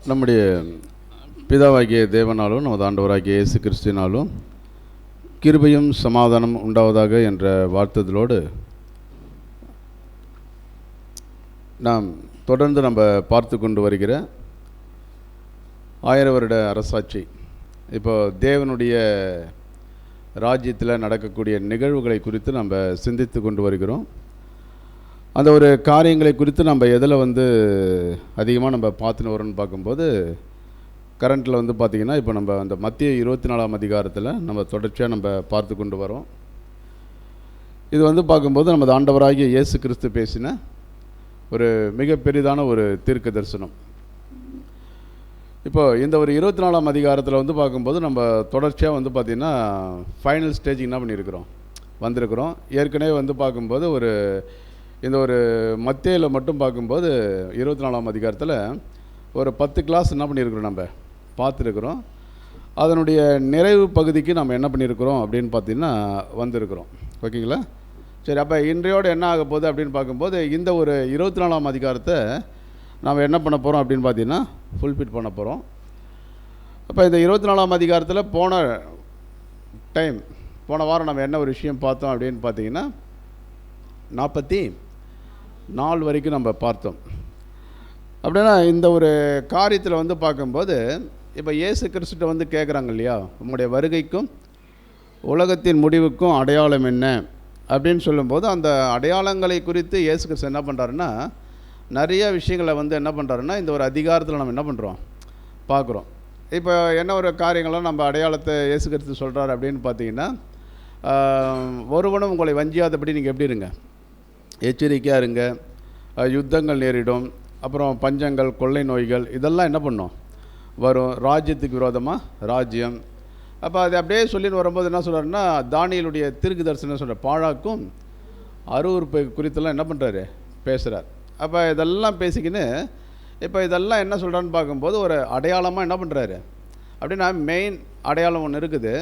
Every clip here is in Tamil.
நம்முடைய பிதாவாகிய தேவனாலும் நமது ஆண்டவராகிய இயேசு கிறிஸ்துவினாலும் கிருபையும் சமாதானம் உண்டாவதாக என்ற வாழ்த்துதலோடு நாம் தொடர்ந்து பார்த்து கொண்டு வருகிற 1000 வருட அரசாட்சி, இப்போ தேவனுடைய ராஜ்யத்தில் நடக்கக்கூடிய நிகழ்வுகளை குறித்து நம்ம சிந்தித்து கொண்டு வருகிறோம். அந்த ஒரு காரியங்களை குறித்து நம்ம எதில் அதிகமாக பார்த்துன்னு வரோன்னு பார்க்கும்போது, கரண்ட்டில் பார்த்திங்கன்னா இப்போ அந்த மத்திய 24ஆம் அதிகாரத்தில் தொடர்ச்சியாக பார்த்து கொண்டு வரோம். இது பார்க்கும்போது நமது ஆண்டவராகிய இயேசு கிறிஸ்து பேசின ஒரு மிக பெரிதான ஒரு தீர்க்க தரிசனம். இப்போ இந்த ஒரு 24ஆம் அதிகாரத்தில் பார்க்கும்போது நம்ம தொடர்ச்சியாக பார்த்திங்கன்னா ஃபைனல் ஸ்டேஜுக்கு என்ன பண்ணியிருக்கிறோம், வந்திருக்கிறோம். ஏற்கனவே பார்க்கும்போது இந்த ஒரு மத்தேயில் மட்டும் பார்க்கும்போது 24ஆம் அதிகாரத்தில் ஒரு 10 கிளாஸ் என்ன பண்ணியிருக்கிறோம், நம்ம பார்த்துருக்குறோம். அதனுடைய நிறைவு பகுதிக்கு நம்ம என்ன பண்ணியிருக்கிறோம் அப்படின்னு பார்த்திங்கன்னா வந்திருக்கிறோம். ஓகேங்களா? சரி, அப்போ இன்றையோடு என்ன ஆக போகுது அப்படின்னு பார்க்கும்போது இந்த ஒரு 24ஆம் அதிகாரத்தை நாம் என்ன பண்ண போகிறோம் அப்படின்னு பார்த்தீங்கன்னா ஃபுல்ஃபில் பண்ண போகிறோம். அப்போ இந்த 24ஆம் அதிகாரத்தில் போன வாரம் நம்ம என்ன ஒரு விஷயம் பார்த்தோம் அப்படின்னு பார்த்தீங்கன்னா 44 வரைக்கும் நம்ம பார்த்தோம். அப்படின்னா இந்த ஒரு காரியத்தில் பார்க்கும்போது இப்போ இயேசு கிறிஸ்துட்ட கேட்குறாங்க இல்லையா, உங்களுடைய வருகைக்கும் உலகத்தின் முடிவுக்கும் அடையாளம் என்ன அப்படின்னு சொல்லும்போது, அந்த அடையாளங்களை குறித்து இயேசு கிறிஸ்து என்ன பண்ணுறாருன்னா நிறைய விஷயங்களை என்ன பண்ணுறாருன்னா இந்த ஒரு அதிகாரத்தில் நம்ம என்ன பண்ணுறோம், பார்க்குறோம். இப்போ என்ன ஒரு காரியங்கள்லாம் நம்ம அடையாளத்தை இயேசு கிறிஸ்து சொல்கிறார் அப்படின்னு பார்த்தீங்கன்னா, ஒருவனும் உங்களை வஞ்சியாதபடி நீங்கள் எப்படி இருங்க, எச்சரிக்கையாக இருங்க, யுத்தங்கள் நேரிடும், அப்புறம் பஞ்சங்கள், கொள்ளை நோய்கள் இதெல்லாம் என்ன பண்ணும் வரும், ராஜ்யத்துக்கு விரோதமாக ராஜ்யம். அப்போ அது அப்படியே சொல்லின்னு வரும்போது என்ன சொல்கிறாருன்னா, தானியேலுடைய தீர்க்க தரிசனம் சொல்கிற பாழாக்கும் அருவருப்பு குறித்தெல்லாம் என்ன பண்ணுறாரு, பேசுகிறார். அப்போ இதெல்லாம் பேசிக்கின்னு இப்போ இதெல்லாம் என்ன சொல்கிறான்னு பார்க்கும்போது ஒரு அடையாளமாக என்ன பண்ணுறாரு அப்படின்னா, மெயின் அடையாளம் ஒன்று இருக்குது.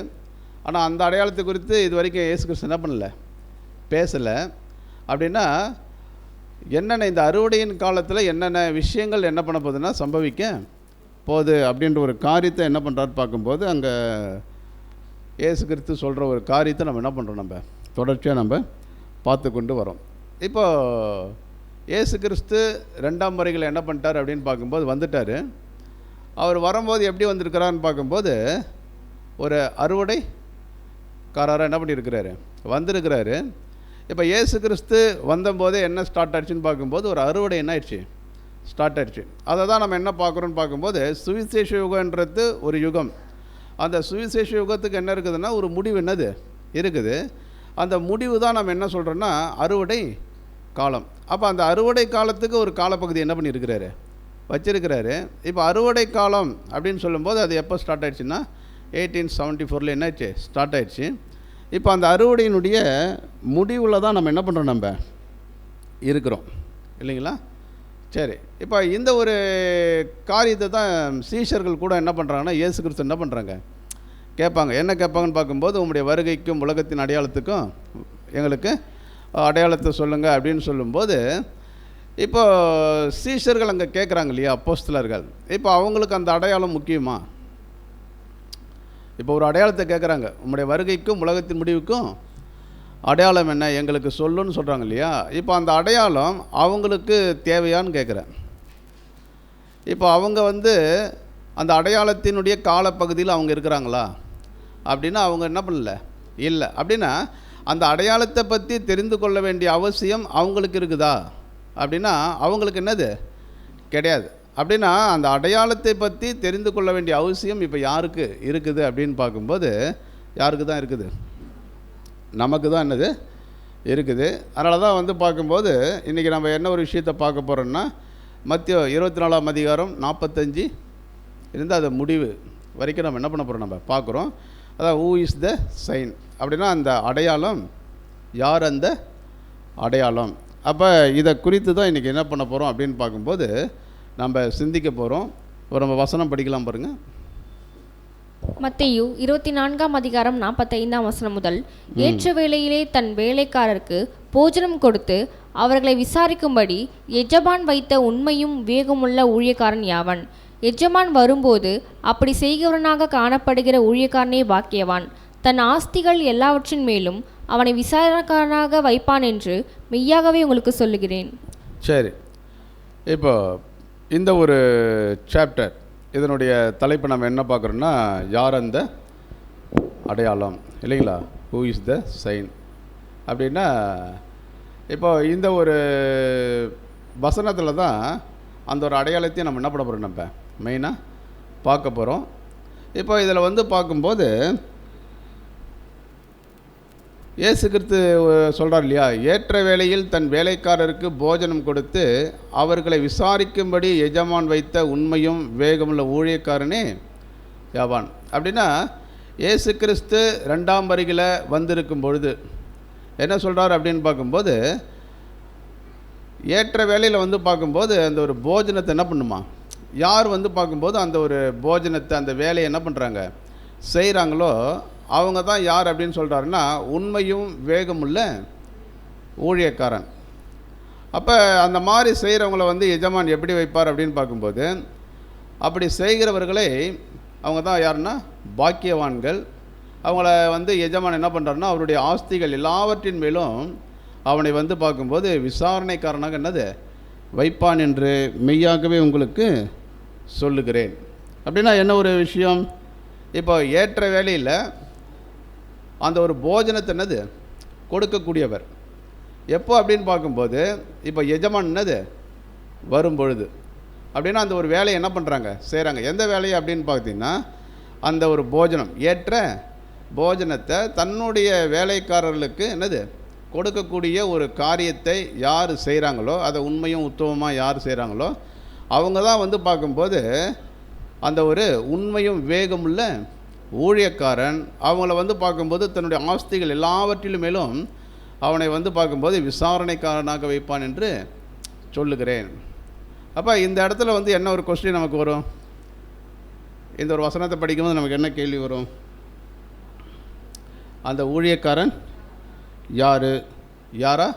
ஆனால் அந்த அடையாளத்தை குறித்து இது வரைக்கும் இயேசு கிறிஸ்து என்ன பண்ணலை, பேசலை. அப்படின்னா என்னென்ன இந்த அறுவடையின் காலத்தில் என்னென்ன விஷயங்கள் என்ன பண்ண போகுதுன்னா சம்பவிக்க போகுது அப்படின்ற ஒரு காரியத்தை என்ன பண்ணுறாரு பார்க்கும்போது, அங்கே இயேசு கிறிஸ்து சொல்கிற ஒரு காரியத்தை நம்ம என்ன பண்ணுறோம், நம்ம தொடர்ச்சியாக பார்த்து கொண்டு வரோம். இப்போது இயேசு கிறிஸ்து 2ஆம் வருகையில் என்ன பண்ணிட்டார் அப்படின்னு பார்க்கும்போது வந்துட்டார். அவர் வரும்போது எப்படி வந்திருக்கிறான்னு பார்க்கும்போது ஒரு அறுவடைக்காரராக என்ன பண்ணியிருக்கிறாரு, வந்திருக்கிறாரு. இப்போ இயேசு கிறிஸ்து வந்தபோதே என்ன ஸ்டார்ட் ஆகிடுச்சின்னு பார்க்கும்போது ஒரு அறுவடை என்ன ஆயிடுச்சு, ஸ்டார்ட் ஆகிடுச்சு. அதை தான் நம்ம என்ன பார்க்குறோன்னு பார்க்கும்போது, சுவிசேஷ யுகன்றது ஒரு யுகம். அந்த சுவிசேஷ யுகத்துக்கு என்ன இருக்குதுன்னா ஒரு முடிவு என்னது இருக்குது. அந்த முடிவு தான் நம்ம என்ன சொல்கிறோன்னா அறுவடை காலம். அப்போ அந்த அறுவடை காலத்துக்கு ஒரு காலப்பகுதி என்ன பண்ணியிருக்கிறாரு, வச்சிருக்கிறாரு. இப்போ அறுவடை காலம் அப்படின்னு சொல்லும்போது அது எப்போ ஸ்டார்ட் ஆகிடுச்சுன்னா 1874 என்ன ஆயிடுச்சு, ஸ்டார்ட் ஆகிடுச்சு. இப்போ அந்த அறுவடையினுடைய முடிவில் தான் நம்ம என்ன பண்ணுறோம், நம்ம இருக்கிறோம் இல்லைங்களா? சரி, இப்போ இந்த ஒரு காரியத்தை தான் சீஷர்கள் கூட என்ன பண்ணுறாங்கன்னா இயேசு கிறிஸ்து என்ன பண்ணுறாங்க, கேட்பாங்க. என்ன கேட்பாங்கன்னு பார்க்கும்போது, உங்களுடைய வருகைக்கும் உலகத்தின் அடையாளத்துக்கும் எங்களுக்கு அடையாளத்தை சொல்லுங்கள் அப்படின்னு சொல்லும்போது, இப்போ சீஷர்கள் அங்கே கேட்குறாங்க இல்லையா, அப்போஸ்தலர்கள். இப்போ அவங்களுக்கு அந்த அடையாளம் முக்கியமா? இப்போ ஒரு அடையாளத்தை கேட்குறாங்க, உங்களுடைய வருகைக்கும் உலகத்தின் முடிவுக்கும் அடையாளம் என்ன எங்களுக்கு சொல்லுன்னு சொல்கிறாங்க இல்லையா. இப்போ அந்த அடையாளம் அவங்களுக்கு தேவையான்னு கேட்குறேன். இப்போ அவங்க அந்த அடையாளத்தினுடைய காலப்பகுதியில் அவங்க இருக்கிறாங்களா அப்படின்னா அவங்க என்ன பண்ணல, இல்லை. அப்படின்னா அந்த அடையாளத்தை பற்றி தெரிந்து கொள்ள வேண்டிய அவசியம் அவங்களுக்கு இருக்குதா அப்படின்னா அவங்களுக்கு என்னது கிடையாது. அப்படின்னா அந்த அடையாளத்தை பற்றி தெரிந்து கொள்ள வேண்டிய அவசியம் இப்போ யாருக்கு இருக்குது அப்படின்னு பார்க்கும்போது யாருக்கு தான் இருக்குது, நமக்கு தான் என்னது இருக்குது. அதனால தான் பார்க்கும்போது இன்றைக்கி நம்ம என்ன ஒரு விஷயத்தை பார்க்க போகிறோன்னா, மத்திய 24ஆம் அதிகாரம் 45 இருந்து அது முடிவு வரைக்கும் நம்ம என்ன பண்ண போகிறோம், நம்ம பார்க்குறோம். அதான் ஹூ இஸ் த சைன் அப்படின்னா அந்த அடையாளம் யார், அந்த அடையாளம். அப்போ இதை குறித்து தான் இன்றைக்கி என்ன பண்ண போகிறோம் அப்படின்னு பார்க்கும்போது நம்ம சிந்திக்க போகிறோம். ஒரு நம்ம வசனம் படிக்கலாம் பாருங்கள். மத்தேயு 24ஆம் அதிகாரம் 45ஆம் வசனம் முதல், ஏற்ற வேளையிலே தன் வேலைக்காரருக்கு போஜனம் கொடுத்து அவர்களை விசாரிக்கும்படி எஜபான் வைத்த உண்மையும் விவேகமுள்ள ஊழியக்காரன் யாவன்? எஜமான் வரும்போது அப்படி செய்கிறவனாக காணப்படுகிற ஊழியக்காரனே பாக்கியவான். தன் ஆஸ்திகள் எல்லாவற்றின் மேலும் அவனை விசாரணைக்காரனாக வைப்பான் என்று மெய்யாகவே உங்களுக்கு சொல்லுகிறேன். சரி, இப்போ இந்த ஒரு சாப்டர் இதனுடைய தலைப்பு நம்ம என்ன பார்க்குறோன்னா, யார் அந்த அடையாளம் இல்லைங்களா? ஹூ இஸ் த சைன் அப்படின்னா, இப்போ இந்த ஒரு வசனத்தில் தான் அந்த ஒரு அடையாளத்தையும் நம்ம என்ன பண்ண போகிறோம், நம்ம மெயினாக பார்க்க போகிறோம். இப்போ இதில் வந்து பார்க்கும்போது இயேசு கிறிஸ்து சொல்கிறார் இல்லையா, ஏற்ற வேளையில் தன் வேலைக்காரருக்கு போஜனம் கொடுத்து அவர்களை விசாரிக்கும்படி எஜமான் வைத்த உண்மையும் வேகமுள்ள ஊழியக்காரனே யாவான். அப்படின்னா இயேசு கிறிஸ்து 2ஆம் வருகையில் வந்திருக்கும் பொழுது என்ன சொல்கிறார் அப்படின்னு பார்க்கும்போது, ஏற்ற வேளையில் வந்து பார்க்கும்போது அந்த ஒரு போஜனத்தை என்ன பண்ணுமா, யார் வந்து பார்க்கும்போது அந்த ஒரு போஜனத்தை அந்த வேலையை என்ன பண்ணுறாங்க, செய்கிறாங்களோ அவங்க தான் யார் அப்படின்னு சொல்கிறாருன்னா, உண்மையும் வேகமுள்ள ஊழியக்காரன். அப்போ அந்த மாதிரி செய்கிறவங்கள வந்து எஜமான் எப்படி வைப்பார் அப்படின்னு பார்க்கும்போது, அப்படி செய்கிறவர்களை அவங்க தான் யாருன்னா பாக்கியவான்கள். அவங்கள வந்து எஜமான் என்ன பண்ணுறாருன்னா, அவருடைய ஆஸ்திகள் எல்லாவற்றின் மேலும் அவனை வந்து பார்க்கும்போது விசாரணைக்காரனாக என்னது வைப்பான் என்று மெய்யாகவே உங்களுக்கு சொல்லுகிறேன். அப்படின்னா என்ன ஒரு விஷயம், இப்போ ஏற்ற வேளையில் அந்த ஒரு போஜனத்தை என்னது கொடுக்கக்கூடியவர் எப்போ அப்படின்னு பார்க்கும்போது, இப்போ எஜமான் என்னது வரும்பொழுது. அப்படின்னா அந்த ஒரு வேலையை என்ன பண்ணுறாங்க, செய்கிறாங்க. எந்த வேலையை அப்படின்னு பார்த்தீங்கன்னா, அந்த ஒரு போஜனம், ஏற்ற போஜனத்தை தன்னுடைய வேலைக்காரர்களுக்கு என்னது கொடுக்கக்கூடிய ஒரு காரியத்தை யார் செய்கிறாங்களோ, அதை உண்மையும் உத்தமமாக யார் செய்கிறாங்களோ அவங்க தான் வந்து பார்க்கும்போது அந்த ஒரு உண்மையும் வேகமுள்ள ஊழியக்காரன். அவங்கள வந்து பார்க்கும்போது தன்னுடைய ஆஸ்திகள் எல்லாவற்றிலும் மேலும் அவனை வந்து பார்க்கும்போது விசாரணைக்காரனாக வைப்பான் என்று சொல்லுகிறேன். அப்போ இந்த இடத்துல வந்து என்ன ஒரு கொஸ்டின் நமக்கு வரும், இந்த ஒரு வசனத்தை படிக்கும்போது நமக்கு என்ன கேள்வி வரும், அந்த ஊழியக்காரன் யாரா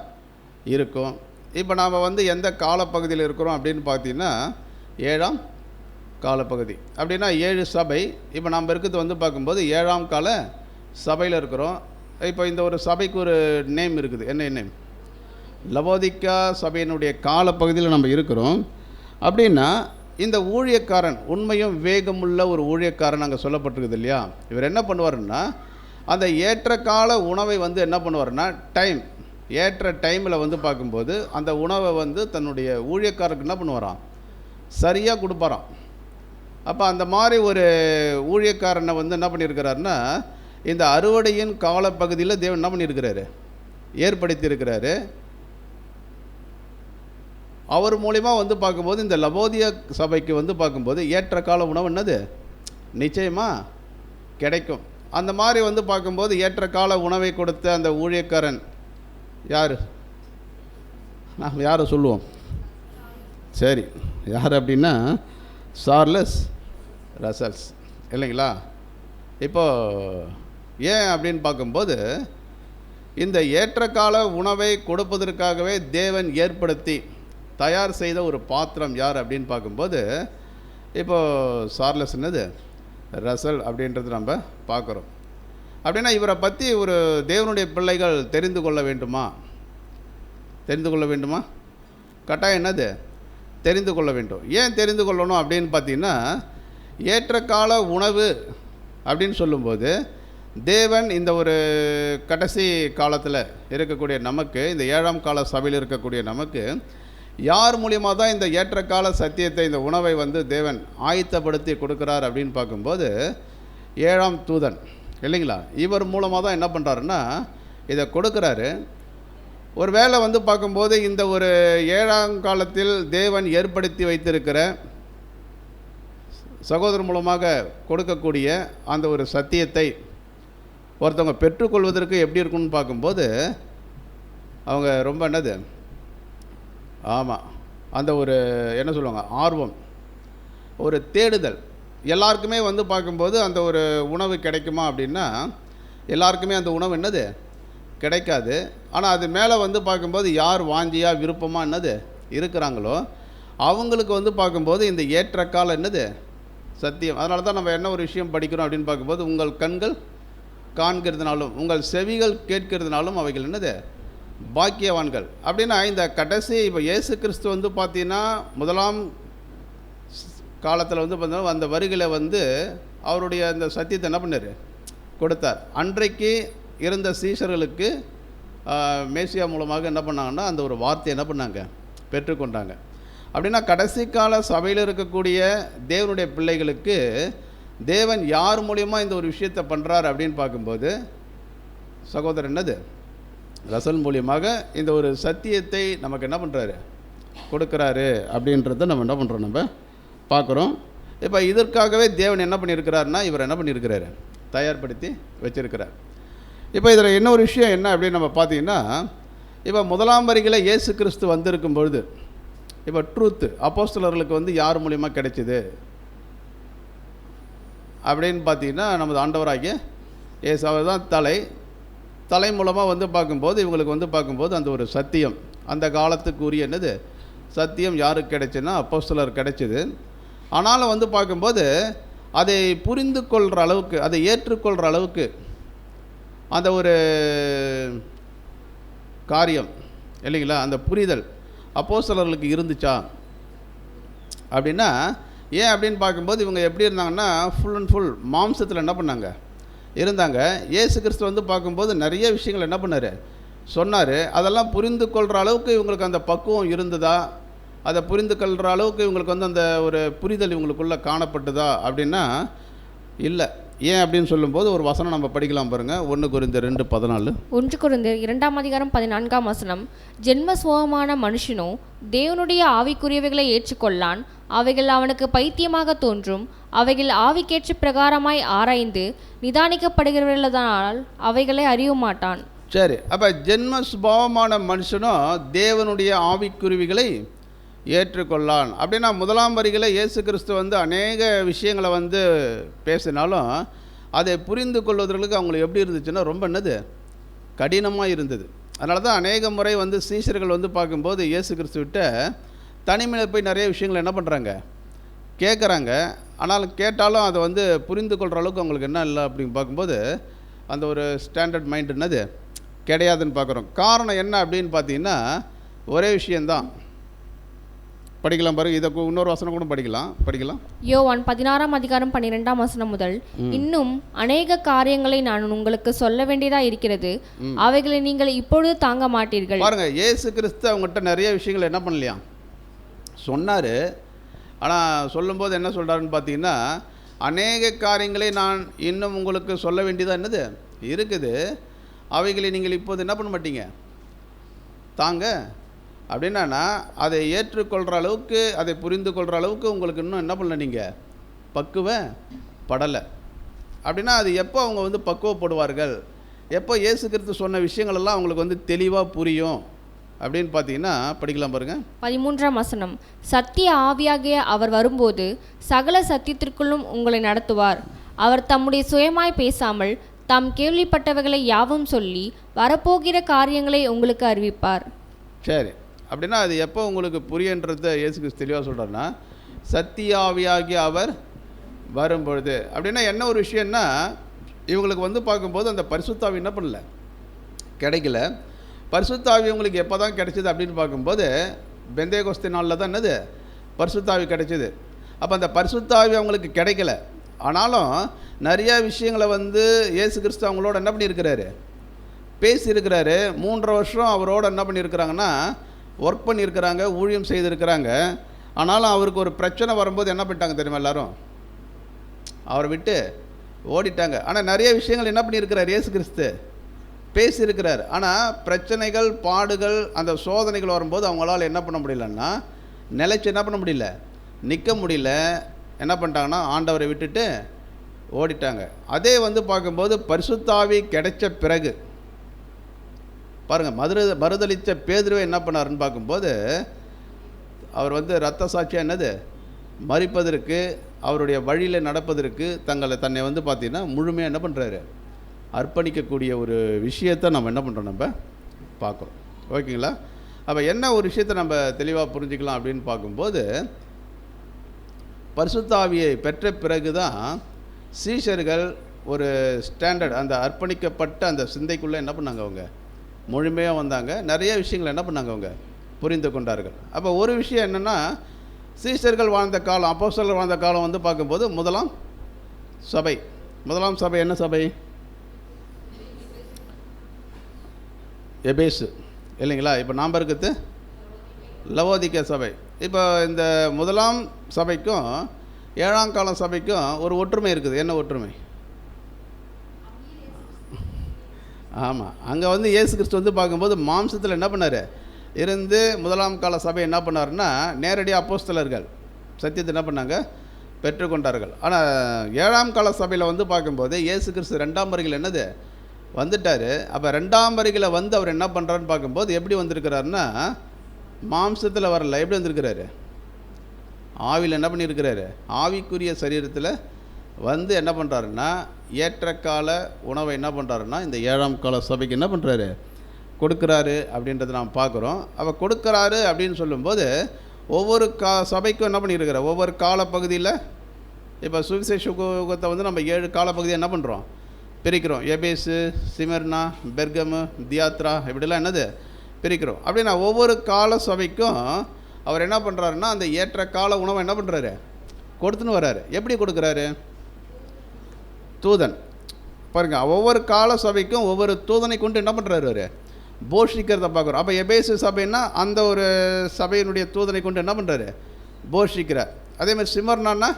இருக்கும்? இப்போ நாம் வந்து எந்த காலப்பகுதியில் இருக்கிறோம் அப்படின்னு பார்த்தீங்கன்னா, 7ஆம் காலப்பகுதி. அப்படின்னா 7 சபை. இப்போ நாம் இருக்கிறது வந்து பார்க்கும்போது 7ஆம் கால சபையில் இருக்கிறோம். இப்போ இந்த ஒரு சபைக்கு ஒரு நேம் இருக்குது. என்ன நேம்? லவோதிக்கா சபையினுடைய காலப்பகுதியில் நம்ம இருக்கிறோம். அப்படின்னா இந்த ஊழியக்காரன் உண்மையும் வேகமுள்ள ஒரு ஊழியக்காரன் அங்கே சொல்லப்பட்டிருக்குது இல்லையா, இவர் என்ன பண்ணுவாருன்னா, அந்த ஏற்ற கால உணவை வந்து என்ன பண்ணுவார்னா, ஏற்ற டைமில் வந்து பார்க்கும்போது அந்த உணவை வந்து தன்னுடைய ஊழியக்காரருக்கு என்ன பண்ணுவாராம், சரியாக கொடுப்பாராம். அப்போ அந்த மாதிரி ஒரு ஊழியக்காரனை வந்து என்ன பண்ணியிருக்கிறாருன்னா, இந்த அறுவடையின் காலப்பகுதியில் தேவன் என்ன பண்ணியிருக்கிறாரு, ஏற்படுத்தியிருக்கிறாரு. அவர் மூலிமா வந்து பார்க்கும்போது இந்த லவோதியா சபைக்கு வந்து பார்க்கும்போது ஏற்ற கால உணவு என்னது நிச்சயமாக கிடைக்கும். அந்த மாதிரி வந்து பார்க்கும்போது ஏற்ற கால உணவை கொடுத்த அந்த ஊழியக்காரன் யார், நாம் யாரை சொல்லுவோம்? சரி, யார் அப்படின்னா சார்லஸ் ரசல்ஸ் இல்லைங்களா? இப்போது ஏன் அப்படின்னு பார்க்கும்போது, இந்த ஏற்றக்கால உணவை கொடுப்பதற்காகவே தேவன் ஏற்படுத்தி தயார் செய்த ஒரு பாத்திரம் யார் அப்படின்னு பார்க்கும்போது, இப்போது சார்லஸ் என்னது ரசல் அப்படின்றது நம்ம பார்க்குறோம். அப்படின்னா இவரை பற்றி ஒரு தேவனுடைய பிள்ளைகள் தெரிந்து கொள்ள வேண்டுமா? கட்டாயம் என்னது தெரிந்து கொள்ள வேண்டும். ஏன் தெரிந்து கொள்ளணும் அப்படின்னு பார்த்தீங்கன்னா, ஏற்றக்கால உணவு அப்படின்னு சொல்லும்போது தேவன் இந்த ஒரு கடைசி காலத்தில் இருக்கக்கூடிய நமக்கு, இந்த 7ஆம் கால சபையில் இருக்கக்கூடிய நமக்கு யார் மூலியமாக தான் இந்த ஏற்றக்கால சத்தியத்தை, இந்த உணவை வந்து தேவன் ஆயத்தப்படுத்தி கொடுக்குறார் அப்படின்னு பார்க்கும்போது 7ஆம் தூதன் இல்லைங்களா, இவர் மூலமாக தான் என்ன பண்ணுறாருன்னா இதை கொடுக்குறாரு. ஒரு வேளை வந்து பார்க்கும்போது இந்த ஒரு 7ஆம் காலத்தில் தேவன் ஏற்படுத்தி வைத்திருக்கிற சகோதரர் மூலமாக கொடுக்கக்கூடிய அந்த ஒரு சத்தியத்தை ஒருத்தவங்க பெற்றுக்கொள்வதற்கு எப்படி இருக்குன்னு பார்க்கும்போது, அவங்க ரொம்ப என்னது, ஆமாம், அந்த ஒரு என்ன சொல்லுவாங்க, ஆர்வம், ஒரு தேடுதல். எல்லாருக்குமே வந்து பார்க்கும்போது அந்த ஒரு உணவு கிடைக்குமா அப்படின்னா எல்லாருக்குமே அந்த உணவு என்னது கிடைக்காது. ஆனால் அது மேலே வந்து பார்க்கும்போது யார் வாஞ்சியாக விருப்பமாக என்னது இருக்கிறாங்களோ அவங்களுக்கு வந்து பார்க்கும்போது இந்த ஏற்ற காலம் என்னது சத்தியம். அதனால தான் நம்ம என்ன ஒரு விஷயம் படிக்கிறோம் அப்படின்னு பார்க்கும்போது, உங்கள் கண்கள் காண்கிறதுனாலும் உங்கள் செவிகள் கேட்கிறதுனாலும் அவைகள் என்னது பாக்கியவான்கள். அப்படின்னா இந்த கடைசி இப்போ இயேசு கிறிஸ்து வந்து பார்த்தீங்கன்னா முதலாம் காலத்தில் வந்து பார்த்தீங்கன்னா அந்த வருகையில் வந்து அவருடைய அந்த சத்தியத்தை என்ன பண்ணார் கொடுத்தார். அன்றைக்கு இருந்த சீஷர்களுக்கு மேசியா மூலமாக என்ன பண்ணாங்கன்னா அந்த ஒரு வார்த்தையை என்ன பண்ணாங்க பெற்றுக்கொண்டாங்க. அப்படின்னா கடைசி கால சபையில் இருக்கக்கூடிய தேவனுடைய பிள்ளைகளுக்கு தேவன் யார் மூலியமாக இந்த ஒரு விஷயத்தை பண்ணுறாரு அப்படின்னு பார்க்கும்போது, சகோதரர் என்னது ரசல் மூலியமாக இந்த ஒரு சத்தியத்தை நமக்கு என்ன பண்ணுறாரு கொடுக்குறாரு அப்படின்றத நம்ம என்ன பண்ணுறோம் நம்ம பார்க்குறோம். இப்போ இதற்காகவே தேவன் என்ன பண்ணியிருக்கிறாருன்னா இவர் என்ன பண்ணியிருக்கிறாரு தயார்படுத்தி வச்சிருக்கிறார். இப்போ இதில் என்ன ஒரு விஷயம் என்ன அப்படின்னு நம்ம பார்த்தீங்கன்னா, இப்போ முதலாம் வரிகளில் இயேசு கிறிஸ்து வந்திருக்கும் பொழுது இப்போ ட்ரூத்து அப்போஸ்தலர்களுக்கு வந்து யார் மூலியமாக கிடைச்சிது அப்படின்னு பார்த்தீங்கன்னா, நமது ஆண்டவராகிய இயேசு அவர் தான் தலை மூலமாக வந்து பார்க்கும்போது இவங்களுக்கு வந்து பார்க்கும்போது அந்த ஒரு சத்தியம் அந்த காலத்துக்குரிய என்னது சத்தியம் யாருக்கு கிடைச்சுன்னா அப்போஸ்தலர் கிடைச்சிது. ஆனாலும் வந்து பார்க்கும்போது அதை புரிந்து கொள்கிற அளவுக்கு அதை ஏற்றுக்கொள்கிற அளவுக்கு அந்த ஒரு காரியம் இல்லைங்களா அந்த புரிதல் அப்போஸ்தலர்களுக்கு இருந்துச்சா அப்படின்னா, ஏன் அப்படின்னு பார்க்கும்போது இவங்க எப்படி இருந்தாங்கன்னா ஃபுல் அண்ட் ஃபுல் மாம்சத்தில் என்ன பண்ணாங்க இருந்தாங்க. இயேசு கிறிஸ்து வந்து பார்க்கும்போது நிறைய விஷயங்கள் என்ன பண்ணார் சொன்னார். அதெல்லாம் புரிந்து கொள்கிற அளவுக்கு இவங்களுக்கு அந்த பக்குவம் இருந்ததா, அதை புரிந்து கொள்கிற அளவுக்கு இவங்களுக்கு வந்து அந்த ஒரு புரிதல் இவங்களுக்குள்ளே காணப்பட்டதா அப்படின்னா இல்லை. ஏன் அப்படின்னு சொல்லும்போது ஒரு வசனம் நம்ம படிக்கலாம் பாருங்கள். 1 கொரிந்தியர் 2:14. 1 கொரிந்தியர் 2:14 ஜென்ம சுகமான மனுஷனோ தேவனுடைய ஆவிக்குரியவைகளை ஏற்றுக்கொள்ளான், அவைகள் அவனுக்கு பைத்தியமாக தோன்றும், அவைகள் ஆவிக்கேற்ற பிரகாரமாய் ஆராய்ந்து நிதானிக்கப்படுகிறவர்களானால் அவைகளை அறிய மாட்டான். சரி, அப்போ ஜென்ம சுபாவமான மனுஷனும் தேவனுடைய ஆவிக்குருவிகளை ஏற்றுக்கொள்ளான் அப்படின்னா முதலாம் வரிகளை இயேசு கிறிஸ்து வந்து அநேக விஷயங்களை வந்து பேசினாலும் அதை புரிந்து கொள்வதற்கு அவங்களுக்கு எப்படி இருந்துச்சுன்னா ரொம்ப என்னது கடினமாக இருந்தது. அதனால தான் அநேக முறை வந்து சீஷர்கள் வந்து பார்க்கும்போது இயேசு கிறிஸ்துவிட்ட தனிமையில் போய் நிறைய விஷயங்கள் என்ன பண்ணுறாங்க கேட்குறாங்க. ஆனாலும் கேட்டாலும் அதை வந்து புரிந்து கொள்கிற அளவுக்கு அவங்களுக்கு என்ன இல்லை அப்படின்னு பார்க்கும்போது அந்த ஒரு ஸ்டாண்டர்ட் மைண்ட் என்னது கிடையாதுன்னு பார்க்குறோம். காரணம் என்ன அப்படின்னு பார்த்தீங்கன்னா ஒரே விஷயந்தான். படிக்கலாம் பாருங்க, இதை இன்னொரு வசனம் கூட படிக்கலாம். யோவான் 16:12 முதல், இன்னும் அநேக காரியங்களை நான் உங்களுக்கு சொல்ல வேண்டியதா இருக்கிறது, அவைகளை நீங்கள் இப்பொழுது தாங்க மாட்டீர்கள். பாருங்க, இயேசு கிறிஸ்து அவங்ககிட்ட நிறைய விஷயங்கள் என்ன பண்ணலையா சொன்னார். ஆனால் சொல்லும்போது என்ன சொல்கிறாருன்னு பார்த்தீங்கன்னா, அநேக காரியங்களை நான் இன்னும் உங்களுக்கு சொல்ல வேண்டியதாக என்னது இருக்குது, அவைகளை நீங்கள் இப்போது என்ன பண்ண மாட்டீங்க தாங்க அப்படின்னா அதை ஏற்றுக்கொள்கிற அளவுக்கு அதை புரிந்து கொள்கிற அளவுக்கு உங்களுக்கு இன்னும் என்ன பண்ணல நீங்கள் பக்குவப்படலை. அப்படின்னா அது எப்போ அவங்க வந்து பக்குவப்படுவார்கள், எப்போ இயேசு கிறிஸ்து சொன்ன விஷயங்கள் எல்லாம் அவங்களுக்கு வந்து தெளிவாக புரியும் அப்படின்னு பார்த்தீங்கன்னா படிக்கலாம் பாருங்கள். 13 சத்திய ஆவியாகிய அவர் வரும்போது சகல சத்தியத்திற்குள்ளும் உங்களை நடத்துவார். அவர் தம்முடைய சுயமாய் பேசாமல் தாம் கேள்விப்பட்டவைகளை யாவும் சொல்லி வரப்போகிற காரியங்களை உங்களுக்கு அறிவிப்பார். சரி, அப்படின்னா அது எப்போ உங்களுக்கு புரியன்றத இயேசு கிறிஸ்து தெளிவாக சொல்கிறாருன்னா சத்தியாவியாகி அவர் வரும்பொழுது. அப்படின்னா என்ன ஒரு விஷயம்னா இவங்களுக்கு வந்து பார்க்கும்போது அந்த பரிசுத்தாவி என்ன பண்ணல கிடைக்கல. பரிசுத்தாவி உங்களுக்கு எப்போ தான் கிடைச்சிது அப்படின்னு பார்க்கும்போது பெந்தேகோஸ்தே நாளில் தான் என்னது பரிசுத்தாவி கிடைச்சிது. அப்போ அந்த பரிசுத்தாவி அவங்களுக்கு கிடைக்கல. ஆனாலும் நிறையா விஷயங்களை வந்து இயேசு கிறிஸ்து அவங்களோட என்ன பண்ணியிருக்கிறாரு பேசியிருக்கிறாரு. 3.5 வருஷம் அவரோட என்ன பண்ணியிருக்கிறாங்கன்னா ஒர்க் பண்ணியிருக்கிறாங்க, ஊழியம் செய்திருக்கிறாங்க. ஆனாலும் அவருக்கு ஒரு பிரச்சனை வரும்போது என்ன பண்ணிட்டாங்க தெரியுமா, எல்லாரும் அவரை விட்டு ஓடிட்டாங்க. ஆனால் நிறைய விஷயங்கள் என்ன பண்ணியிருக்கிறார் இயேசு கிறிஸ்து பேசியிருக்கிறார். ஆனால் பிரச்சனைகள் பாடுகள் அந்த சோதனைகள் வரும்போது அவங்களால என்ன பண்ண முடியலன்னா நிலைச்சு என்ன பண்ண முடியல நிற்க முடியல. என்ன பண்ணிட்டாங்கன்னா ஆண்டவரை விட்டுட்டு ஓடிட்டாங்க. அதே வந்து பார்க்கும்போது பரிசுத்தாவி கிடைச்ச பிறகு பாருங்கள், மறுதளித்த பேதுருவை என்ன பண்ணாருன்னு பார்க்கும்போது அவர் வந்து இரத்த சாட்சியாக என்னது மரிப்பதற்கு அவருடைய வழியில் நடப்பதற்கு தன்னை வந்து பார்த்திங்கன்னா முழுமையாக என்ன பண்ணுறாரு அர்ப்பணிக்கக்கூடிய ஒரு விஷயத்தை நம்ம என்ன பண்ணுறோம் நம்ம பார்க்குறோம். ஓகேங்களா? அப்போ என்ன ஒரு விஷயத்தை நம்ம தெளிவாக புரிஞ்சுக்கலாம் அப்படின்னு பார்க்கும்போது, பரிசுத்த ஆவியை பெற்ற பிறகு தான் சீஷர்கள் ஒரு ஸ்டாண்டர்ட், அந்த அர்ப்பணிக்கப்பட்ட அந்த சிந்தைக்குள்ளே என்ன பண்ணாங்க, அவங்க முழுமையாக வந்தாங்க. நிறைய விஷயங்களை என்ன பண்ணாங்க, அவங்க புரிந்து கொண்டார்கள். அப்போ ஒரு விஷயம் என்னென்னா, சீஷர்கள் வாழ்ந்த காலம், அப்போஸ்தலர்கள் வாழ்ந்த காலம் வந்து பார்க்கும்போது முதலாம் சபை. முதலாம் சபை என்ன சபை? எபேசு இல்லைங்களா? இப்போ நாம் இருக்கிறது லவோதிக்கே சபை. இப்போ இந்த முதலாம் சபைக்கும் ஏழாம் கால சபைக்கும் ஒரு ஒற்றுமை இருக்குது. என்ன ஒற்றுமை? ஆமாம், அங்கே வந்து இயேசு கிறிஸ்து வந்து பார்க்கும்போது மாம்சத்தில் என்ன பண்ணார் இருந்து முதலாம் கால சபை என்ன பண்ணாருன்னா, நேரடியாக அப்போஸ்தலர்கள் சத்தியத்தை என்ன பண்ணாங்க, பெற்றுக்கொண்டார்கள். ஆனால் ஏழாம் கால சபையில் வந்து பார்க்கும்போது இயேசு கிறிஸ்து 2ஆம் வருகையில் என்னது வந்துட்டார். அப்போ 2ஆம் வருகையில் வந்து அவர் என்ன பண்ணுறாருன்னு பார்க்கும்போது எப்படி வந்திருக்கிறாருன்னா, மாம்சத்தில் வரல, எப்படி வந்திருக்கிறாரு, ஆவியில் என்ன பண்ணியிருக்கிறாரு, ஆவிக்குரிய சரீரத்தில் வந்து என்ன பண்ணுறாருன்னா, ஏற்றக்கால உணவை என்ன பண்ணுறாருன்னா இந்த 7ஆம் கால சபைக்கு என்ன பண்ணுறாரு, கொடுக்குறாரு அப்படின்றத நாம் பார்க்குறோம். அப்போ கொடுக்குறாரு அப்படின்னு சொல்லும்போது ஒவ்வொரு சபைக்கும் என்ன பண்ணியிருக்கிறார், ஒவ்வொரு காலப்பகுதியில் இப்போ சுவிசேஷ யுகத்தை வந்து நம்ம 7 காலப்பகுதியை என்ன பண்ணுறோம், பிரிக்கிறோம். எபேசு, சிமர்னா, பெர்கமு, தியாத்ரா, இப்படிலாம் என்னது பிரிக்கிறோம். அப்படின்னா ஒவ்வொரு கால சபைக்கும் அவர் என்ன பண்ணுறாருன்னா அந்த ஏற்ற கால உணவை என்ன பண்ணுறாரு, கொடுத்துன்னு வர்றாரு. எப்படி கொடுக்குறாரு? தூதன். பாருங்கள், ஒவ்வொரு கால சபைக்கும் ஒவ்வொரு தூதனை கொண்டு என்ன பண்ணுறாரு, அவர் போஷிக்கிறத பார்க்குறோம். அப்போ எபேசு சபைன்னா அந்த ஒரு சபையினுடைய தூதனை கொண்டு என்ன பண்ணுறாரு, போஷிக்கிறார். அதேமாதிரி சிமர்னான்னா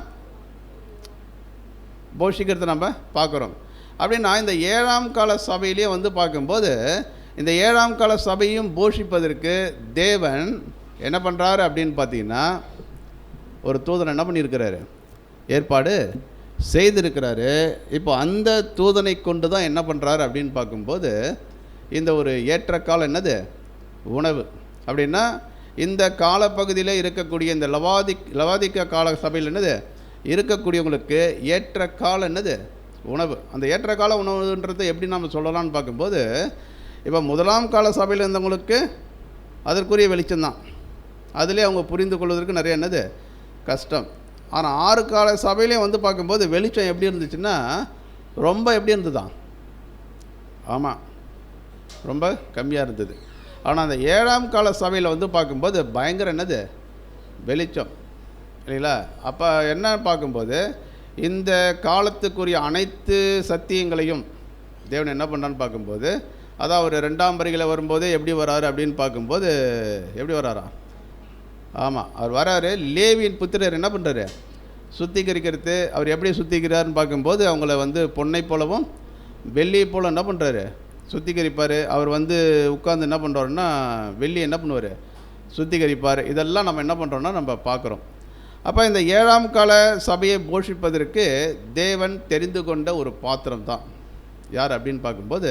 போஷிக்கிறத நம்ம பார்க்குறோம். அப்படின்னா இந்த 7ஆம் கால சபையிலே வந்து பார்க்கும்போது இந்த 7ஆம் கால சபையும் போஷிப்பதற்கு தேவன் என்ன பண்ணுறாரு அப்படின்னு பார்த்தீங்கன்னா, ஒரு தூதனை என்ன பண்ணியிருக்கிறாரு, ஏற்பாடு செய்திருக்கிறாரு. இப்போ அந்த தூதனை கொண்டு தான் என்ன பண்ணுறாரு அப்படின்னு பார்க்கும்போது இந்த ஒரு ஏற்றக்காலம் என்னது, உணவு. அப்படின்னா இந்த காலப்பகுதியில் இருக்கக்கூடிய இந்த லவாதிக்க கால சபையில் என்னது இருக்கக்கூடியவங்களுக்கு ஏற்ற காலம் என்னது, உணவு. அந்த ஏற்ற கால உணவுன்றதை எப்படி நம்ம சொல்லலாம்னு பார்க்கும்போது, இப்போ முதலாம் கால சபையில் இருந்தவங்களுக்கு அதற்குரிய வெளிச்சம்தான், அதிலே அவங்க புரிந்து கொள்வதற்கு நிறைய என்னது கஷ்டம். ஆனால் 6 கால சபையிலையும் வந்து பார்க்கும்போது வெளிச்சம் எப்படி இருந்துச்சுன்னா ரொம்ப எப்படி இருந்துதான், ஆமாம் ரொம்ப கம்மியாக இருந்தது. ஆனால் அந்த 7ஆம் கால சபையில் வந்து பார்க்கும்போது பயங்கர என்னது வெளிச்சம் இல்லைங்களா? அப்போ என்ன பார்க்கும்போது இந்த காலத்துக்குரிய அனைத்து சத்தியங்களையும் தேவன் என்ன பண்ணுறான்னு பார்க்கும்போது, அதான் ஒரு 2ஆம் வருகையில் வரும்போது எப்படி வராரு அப்படின்னு பார்க்கும்போது எப்படி வராரா, ஆமாம் அவர் வராரு. லேவியின் புத்திரர் என்ன பண்ணுறாரு, சுத்திகரிக்கிறது. அவர் எப்படி சுத்திக்கிறாருன்னு பார்க்கும்போது அவங்கள வந்து பொன்னை போலவும் வெள்ளியை போல என்ன பண்ணுறாரு, சுத்திகரிப்பார். அவர் வந்து உட்கார்ந்து என்ன பண்ணுறாருன்னா வெள்ளி என்ன பண்ணுவார், சுத்திகரிப்பார். இதெல்லாம் நம்ம என்ன பண்ணுறோன்னா நம்ம பார்க்குறோம். அப்போ இந்த 7ஆம் கால சபையை போஷிப்பதற்கு தேவன் தெரிந்து கொண்ட ஒரு பாத்திரம் தான் யார் அப்படின்னு பார்க்கும்போது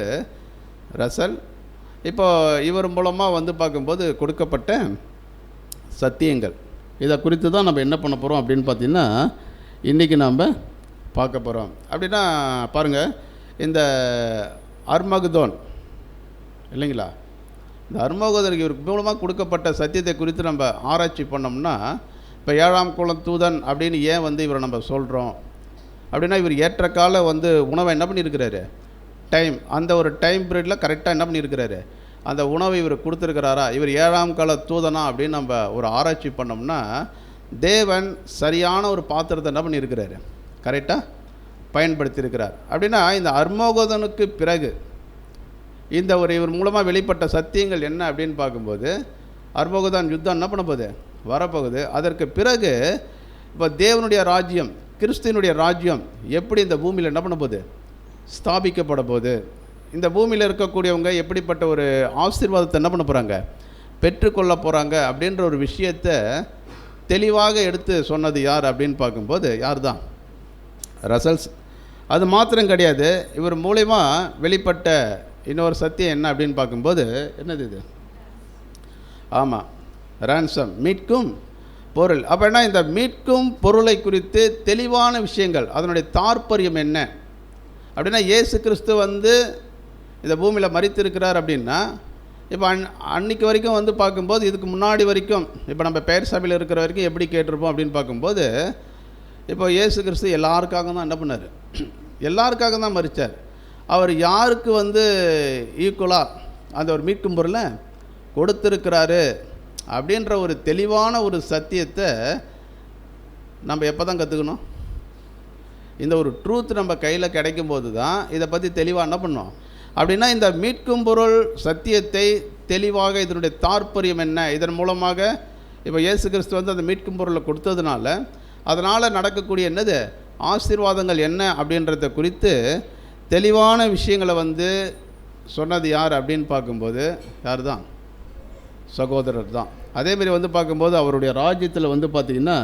ரசல். இப்போ இவர் மூலமாக வந்து பார்க்கும்போது கொடுக்கப்பட்ட சத்தியங்கள், இதை குறித்து தான் நம்ம என்ன பண்ண போகிறோம் அப்படின்னு பார்த்திங்கன்னா இன்றைக்கி நாம் பார்க்க போகிறோம். அப்படின்னா பாருங்கள், இந்த அர்மகுதோன் இல்லைங்களா, இந்த அர்மகுதோனுக்கு இவருக்கு மூலமாக கொடுக்கப்பட்ட சத்தியத்தை குறித்து நம்ம ஆராய்ச்சி பண்ணோம்னா, இப்போ 7ஆம் குலம் தூதன் அப்படின்னு ஏன் வந்து இவரை நம்ம சொல்கிறோம் அப்படின்னா, இவர் ஏற்ற கால வந்து உணவை என்ன பண்ணியிருக்கிறாரு, டைம், அந்த ஒரு டைம் பீரியடில் கரெக்டாக என்ன பண்ணியிருக்கிறாரு, அந்த உணவை இவர் கொடுத்துருக்கிறாரா, இவர் 7ஆம் கால தூதனா அப்படின்னு நம்ம ஒரு ஆராய்ச்சி பண்ணோம்னா தேவன் சரியான ஒரு பாத்திரத்தை என்ன பண்ணியிருக்கிறாரு, கரெக்டாக பயன்படுத்தியிருக்கிறார். அப்படின்னா இந்த அர்மோகதனுக்கு பிறகு இந்த ஒரு இவர் மூலமாக வெளிப்பட்ட சத்தியங்கள் என்ன அப்படின்னு பார்க்கும்போது, அர்மோகதான் யுத்தம் என்ன பண்ண போகுது, வரப்போகுது. அதற்கு பிறகு இப்போ தேவனுடைய ராஜ்யம், கிறிஸ்துவனுடைய ராஜ்யம் எப்படி இந்த பூமியில் என்ன பண்ண போகுது, ஸ்தாபிக்கப்பட போகுது. இந்த பூமியில் இருக்கக்கூடியவங்க எப்படிப்பட்ட ஒரு ஆசீர்வாதத்தை என்ன பண்ண போகிறாங்க, பெற்றுக்கொள்ள போகிறாங்க அப்படின்ற ஒரு விஷயத்தை தெளிவாக எடுத்து சொன்னது யார் அப்படின்னு பார்க்கும்போது யார் தான், ரசல்ஸ். அது மாத்திரம் கிடையாது, இவர் மூலமா வெளிப்பட்ட இன்னொரு சத்தியம் என்ன அப்படின்னு பார்க்கும்போது என்னது இது, ஆமாம் ரான்சம், மீட்கும் பொருள். அப்போ என்ன, இந்த மீட்கும் பொருளை குறித்து தெளிவான விஷயங்கள், அதனுடைய தாற்பயம் என்ன அப்படின்னா, இயேசு கிறிஸ்து வந்து இந்த பூமியில் மரித்திருக்கிறார் அப்படின்னா இப்போ அன்னைக்கு வரைக்கும் வந்து பார்க்கும்போது, இதுக்கு முன்னாடி வரைக்கும் இப்போ நம்ம பெயர் சபையில் இருக்கிற வரைக்கும் எப்படி கேட்டிருப்போம் அப்படின்னு பார்க்கும்போது, இப்போ இயேசு கிறிஸ்து எல்லாருக்காக தான் என்ன பண்ணார்? எல்லாருக்காக தான் மரித்தார். அவர் யாருக்கு வந்து ஈக்குவலாக அந்த ஒரு மீட்கும் பொருளை கொடுத்துருக்கிறாரு அப்படின்ற ஒரு தெளிவான ஒரு சத்தியத்தை நம்ம எப்போ தான் கற்றுக்கணும்? இந்த ஒரு ட்ரூத் நம்ம கையில் கிடைக்கும் போது தான் இதை பற்றி தெளிவாக என்ன பண்ணோம் அப்படின்னா, இந்த மீட்கும் பொருள் சத்தியத்தை தெளிவாக இதனுடைய தாற்பயம் என்ன, இதன் மூலமாக இப்போ இயேசு கிறிஸ்து வந்து அந்த மீட்கும் பொருளை கொடுத்ததுனால அதனால் நடக்கக்கூடிய என்னது ஆசீர்வாதங்கள் என்ன அப்படின்றத குறித்து தெளிவான விஷயங்களை வந்து சொன்னது யார் அப்படின்னு பார்க்கும்போது யார் தான்? சகோதரர் தான். அதேமாரி வந்து பார்க்கும்போது அவருடைய ராஜ்யத்தில் வந்து பார்த்திங்கன்னா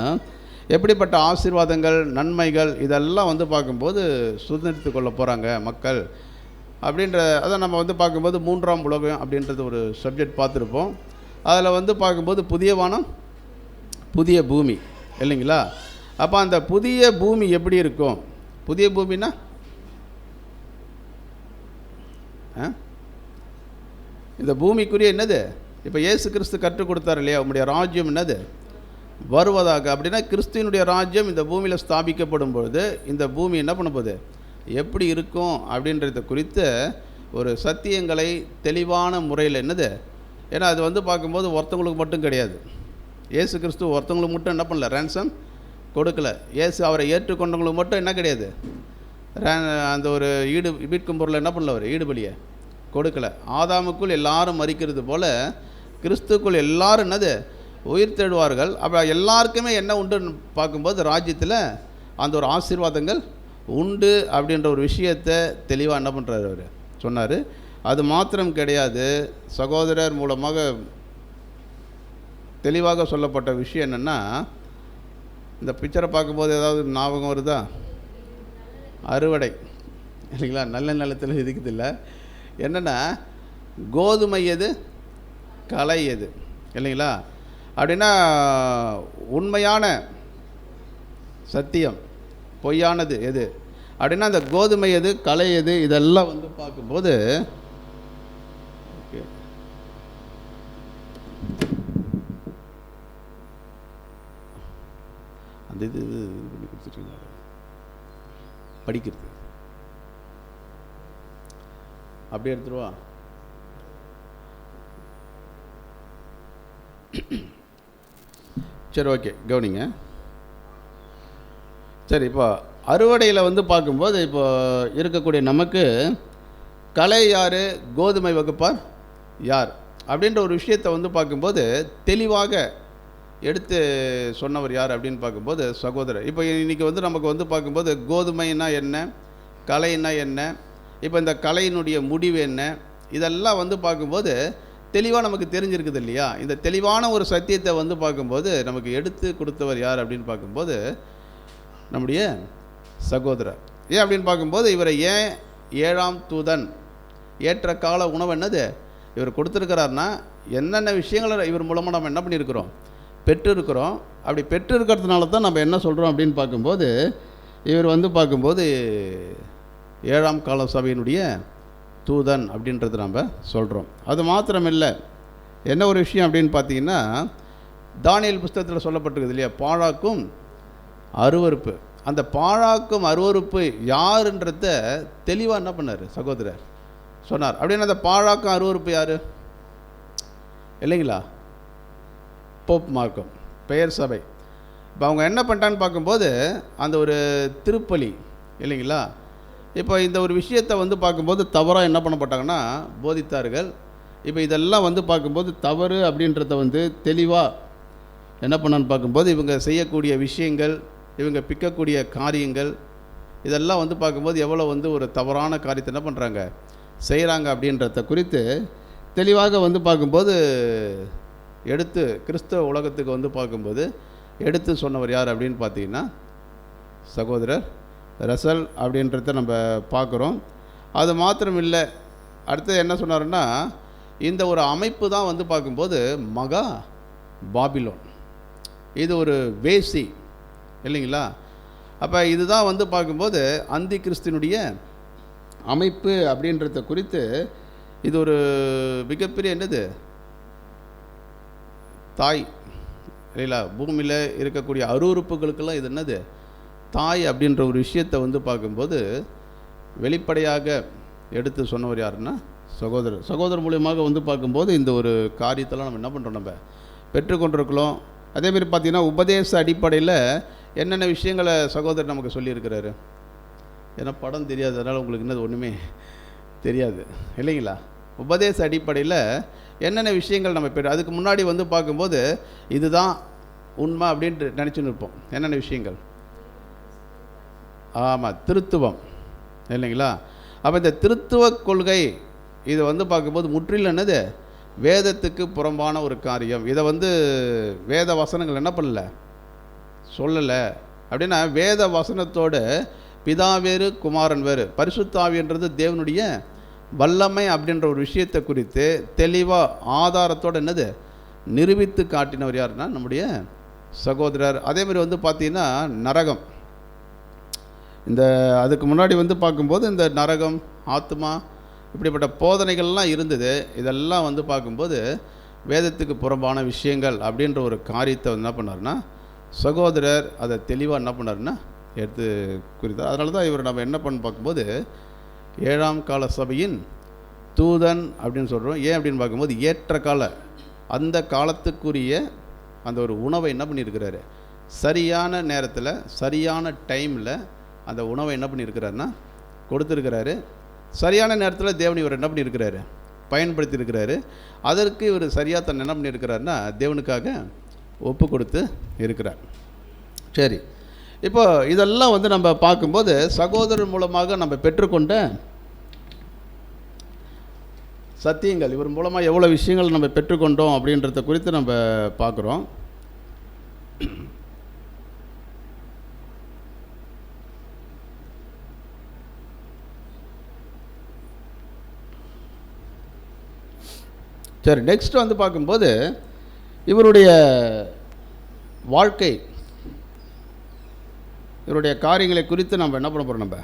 எப்படிப்பட்ட ஆசீர்வாதங்கள் நன்மைகள் இதெல்லாம் வந்து பார்க்கும்போது சுதந்திரித்து கொள்ள போகிறாங்க மக்கள் அப்படின்ற அதை நம்ம வந்து பார்க்கும்போது 3ஆம் உலகம் அப்படின்றது ஒரு சப்ஜெக்ட் பார்த்துருப்போம். அதில் வந்து பார்க்கும்போது புதிய வானம் புதிய பூமி இல்லைங்களா? அப்போ அந்த புதிய பூமி எப்படி இருக்கும்? புதிய பூமினா இந்த பூமிக்குரிய என்னது? இப்போ இயேசு கிறிஸ்து கற்றுக் கொடுத்தார் இல்லையா, உங்களுடைய ராஜ்யம் என்னது வருவதாக. அப்படின்னா கிறிஸ்துவனுடைய ராஜ்யம் இந்த பூமியில் ஸ்தாபிக்கப்படும் பொழுது இந்த பூமி என்ன பண்ண போகுது, எப்படி இருக்கும் அப்படின்றத குறித்து ஒரு சத்தியங்களை தெளிவான முறையில் என்னது. ஏன்னா அது வந்து பார்க்கும்போது ஒருத்தவங்களுக்கு மட்டும் கிடையாது. இயேசு கிறிஸ்து ஒருத்தவங்களுக்கு மட்டும் என்ன பண்ணல, ரேன்சம் கொடுக்கல. இயேசு அவரை ஏற்றுக்கொண்டவங்களுக்கு மட்டும் என்ன கிடையாது, அந்த ஒரு மீட்கும் பொருளை என்ன பண்ணல, அவர் ஈடுபலியை கொடுக்கல. ஆதாமுக்குள் எல்லாரும் மரிக்கிறது போல் கிறிஸ்துக்குள் எல்லாரும் என்னது உயிர் தேடுவார்கள். அப்போ எல்லாருக்குமே என்ன உண்டுன்னு பார்க்கும்போது ராஜ்யத்தில் அந்த ஒரு ஆசீர்வாதங்கள் உண்டு அப்படின்ற ஒரு விஷயத்தை தெளிவாக என்ன பண்ணுறாரு அவர் சொன்னார். அது மாத்திரம் கிடையாது, சகோதரர் மூலமாக தெளிவாக சொல்லப்பட்ட விஷயம் என்னென்னா, இந்த பிக்சரை பார்க்கும்போது ஏதாவது ஞாபகம் வருதா? அறுவடை இல்லைங்களா? நல்ல நிலத்தில் இருக்குதில்ல. என்னென்னா கோதுமை எது களை எது இல்லைங்களா? அப்படின்னா உண்மையான சத்தியம் பொய்யானது எது அப்படின்னா அந்த கோதுமை எது களை எது இதெல்லாம் வந்து பார்க்கும்போது ஓகே அந்த இது பண்ணி கொடுத்துருக்கீங்க படிக்கிறது அப்படியே எடுத்துருவா. சரி ஓகே கவனிங்க. சரி இப்போ அறுவடையில் வந்து பார்க்கும்போது இப்போ இருக்கக்கூடிய நமக்கு களை யார், கோதுமை வகுப்பார் யார் அப்படின்ற ஒரு விஷயத்தை வந்து பார்க்கும்போது தெளிவாக எடுத்து சொன்னவர் யார் அப்படின்னு பார்க்கும்போது சகோதரர். இப்போ இன்றைக்கி வந்து நமக்கு வந்து பார்க்கும்போது கோதுமைன்னா என்ன, களைன்னா என்ன, இப்போ இந்த கலையினுடைய முடிவு என்ன, இதெல்லாம் வந்து பார்க்கும்போது தெளிவாக நமக்கு தெரிஞ்சிருக்குது இல்லையா? இந்த தெளிவான ஒரு சத்தியத்தை வந்து பார்க்கும்போது நமக்கு எடுத்து கொடுத்தவர் யார் அப்படின்னு பார்க்கும்போது நம்முடைய சகோதரர். ஏன் அப்படின்னு பார்க்கும்போது இவரை ஏன் 7ஆம் தூதன் ஏற்ற கால உணவு என்னது இவர் கொடுத்துருக்கிறாருன்னா என்னென்ன விஷயங்களை இவர் மூலமாக நம்ம என்ன பண்ணியிருக்கிறோம், பெற்றிருக்கிறோம். அப்படி பெற்றிருக்கிறதுனால தான் நம்ம என்ன சொல்கிறோம் அப்படின்னு பார்க்கும்போது இவர் வந்து பார்க்கும்போது 7ஆம் கால சபையினுடைய தூதன் அப்படின்றது நம்ம சொல்கிறோம். அது மாத்திரமில்லை, என்ன ஒரு விஷயம் அப்படின்னு பார்த்தீங்கன்னா தானியேல் புஸ்தகத்தில் சொல்லப்பட்டிருக்குது இல்லையா, பாழாக்கும் அருவருப்பு. அந்த பாழாக்கும் அருவருப்பு யாருன்றத தெளிவாக என்ன பண்ணார் சகோதரர் சொன்னார். அப்படின்னா அந்த பாழாக்கும் அருவருப்பு யார் இல்லைங்களா? போப் மார்க்கம் பெயர் சபை. இப்போ அவங்க என்ன பண்ணிட்டான்னு பார்க்கும்போது அந்த ஒரு திருப்பலி இல்லைங்களா, இப்போ இந்த ஒரு விஷயத்தை வந்து பார்க்கும்போது தவறாக என்ன பண்ணப்பட்டாங்கன்னா போதித்தார்கள். இப்போ இதெல்லாம் வந்து பார்க்கும்போது தவறு அப்படின்றத வந்து தெளிவாக என்ன பண்ணான்னு பார்க்கும்போது இவங்க செய்யக்கூடிய விஷயங்கள், இவங்க பிக்கக்கூடிய காரியங்கள் இதெல்லாம் வந்து பார்க்கும்போது எவ்வளோ வந்து ஒரு தவறான காரியத்தை என்ன பண்ணுறாங்க செய்கிறாங்க அப்படின்றத குறித்து தெளிவாக வந்து பார்க்கும்போது எடுத்து கிறிஸ்தவ உலகத்துக்கு வந்து பார்க்கும்போது எடுத்து சொன்னவர் யார் அப்படின்னு பார்த்தீங்கன்னா சகோதரர் ரசல் அப்படின்றத நம்ம பார்க்குறோம். அது மாத்திரம் இல்லை, அடுத்து என்ன சொன்னாருன்னா இந்த ஒரு அமைப்பு தான் வந்து பார்க்கும்போது மகா பாபிலோன், இது ஒரு வேசி இல்லைங்களா? அப்போ இதுதான் வந்து பார்க்கும்போது அந்தி கிறிஸ்தினுடைய அமைப்பு அப்படின்றத குறித்து இது ஒரு மிகப்பெரிய என்னது தாய் இல்லைங்களா, பூமியில் இருக்கக்கூடிய அருவருப்புகளுக்கெல்லாம் இது என்னது தாய் அப்படின்ற ஒரு விஷயத்தை வந்து பார்க்கும்போது வெளிப்படையாக எடுத்து சொன்னவர் யாருன்னா சகோதரர் மூலியமாக வந்து பார்க்கும்போது இந்த ஒரு காரியத்தெல்லாம் நம்ம என்ன பண்ணுறோம், நம்ம பெற்றுக்கொண்டிருக்கிறோம். அதேமாதிரி பார்த்திங்கன்னா உபதேச அடிப்படையில் என்னென்ன விஷயங்களை சகோதரர் நமக்கு சொல்லியிருக்கிறாரு. ஏன்னா படம் தெரியாது, அதனால் உங்களுக்கு இன்னது ஒன்றுமே தெரியாது இல்லைங்களா. உபதேச அடிப்படையில் என்னென்ன விஷயங்கள் நம்ம அதுக்கு முன்னாடி வந்து பார்க்கும்போது இதுதான் உண்மை அப்படின்ட்டு நினச்சின்னு இருப்போம். என்னென்ன விஷயங்கள்? ஆமாம், திருத்துவம் இல்லைங்களா. அப்போ இந்த திருத்துவ கொள்கை இதை வந்து பார்க்கும்போது முற்றிலும் என்னது வேதத்துக்கு புறம்பான ஒரு காரியம். இதை வந்து வேத வசனங்கள் என்ன பண்ணல, சொல்லலை. அப்படின்னா வேத வசனத்தோடு பிதா வேறு குமாரன் வேறு, பரிசுத்தாவின்றது தேவனுடைய வல்லமை அப்படின்ற ஒரு விஷயத்தை குறித்து தெளிவாக ஆதாரத்தோடு என்னது நிரூபித்து காட்டினவர் யாருன்னா நம்முடைய சகோதரர். அதேமாதிரி வந்து பார்த்திங்கன்னா நரகம், இந்த அதுக்கு முன்னாடி வந்து பார்க்கும்போது இந்த நரகம், ஆத்மா, இப்படிப்பட்ட போதனைகள்லாம் இருந்தது. இதெல்லாம் வந்து பார்க்கும்போது வேதத்துக்கு புறம்பான விஷயங்கள் அப்படின்ற ஒரு காரியத்தை என்ன பண்ணார்னா சகோதரர் அதை தெளிவாக என்ன பண்ணார்னா எடுத்து குறித்தார். அதனால தான் இவர் நம்ம என்ன பண்ண பார்க்கும்போது 7ஆம் கால சபையின் தூதன் அப்படின்னு சொல்கிறோம். ஏன் அப்படின்னு பார்க்கும்போது ஏற்ற கால அந்த காலத்துக்குரிய அந்த ஒரு உணவை என்ன பண்ணியிருக்கிறாரு, சரியான நேரத்தில் சரியான டைமில் அந்த உணவை என்ன பண்ணியிருக்கிறாருன்னா கொடுத்துருக்கிறாரு. சரியான நேரத்தில் தேவன் இவர் என்ன பண்ணியிருக்கிறாரு, பயன்படுத்தியிருக்கிறாரு. அதற்கு இவர் சரியாக தன்னை என்ன பண்ணியிருக்கிறாருன்னா தேவனுக்காக ஒப்பு கொடுத்து இருக்கிறார். சரி, இப்போ இதெல்லாம் வந்து நம்ம பார்க்கும்போது சகோதரர் மூலமாக நம்ம பெற்றுக்கொண்ட சத்தியங்கள், இவர் மூலமாக எவ்வளோ விஷயங்கள் நம்ம பெற்றுக்கொண்டோம் அப்படின்றத குறித்து நம்ம பார்க்குறோம். சரி, நெக்ஸ்ட் வந்து பார்க்கும்போது இவருடைய வாழ்க்கை, இவருடைய காரியங்களை குறித்து நம்ம என்ன பண்ண போகிறோம், நம்ம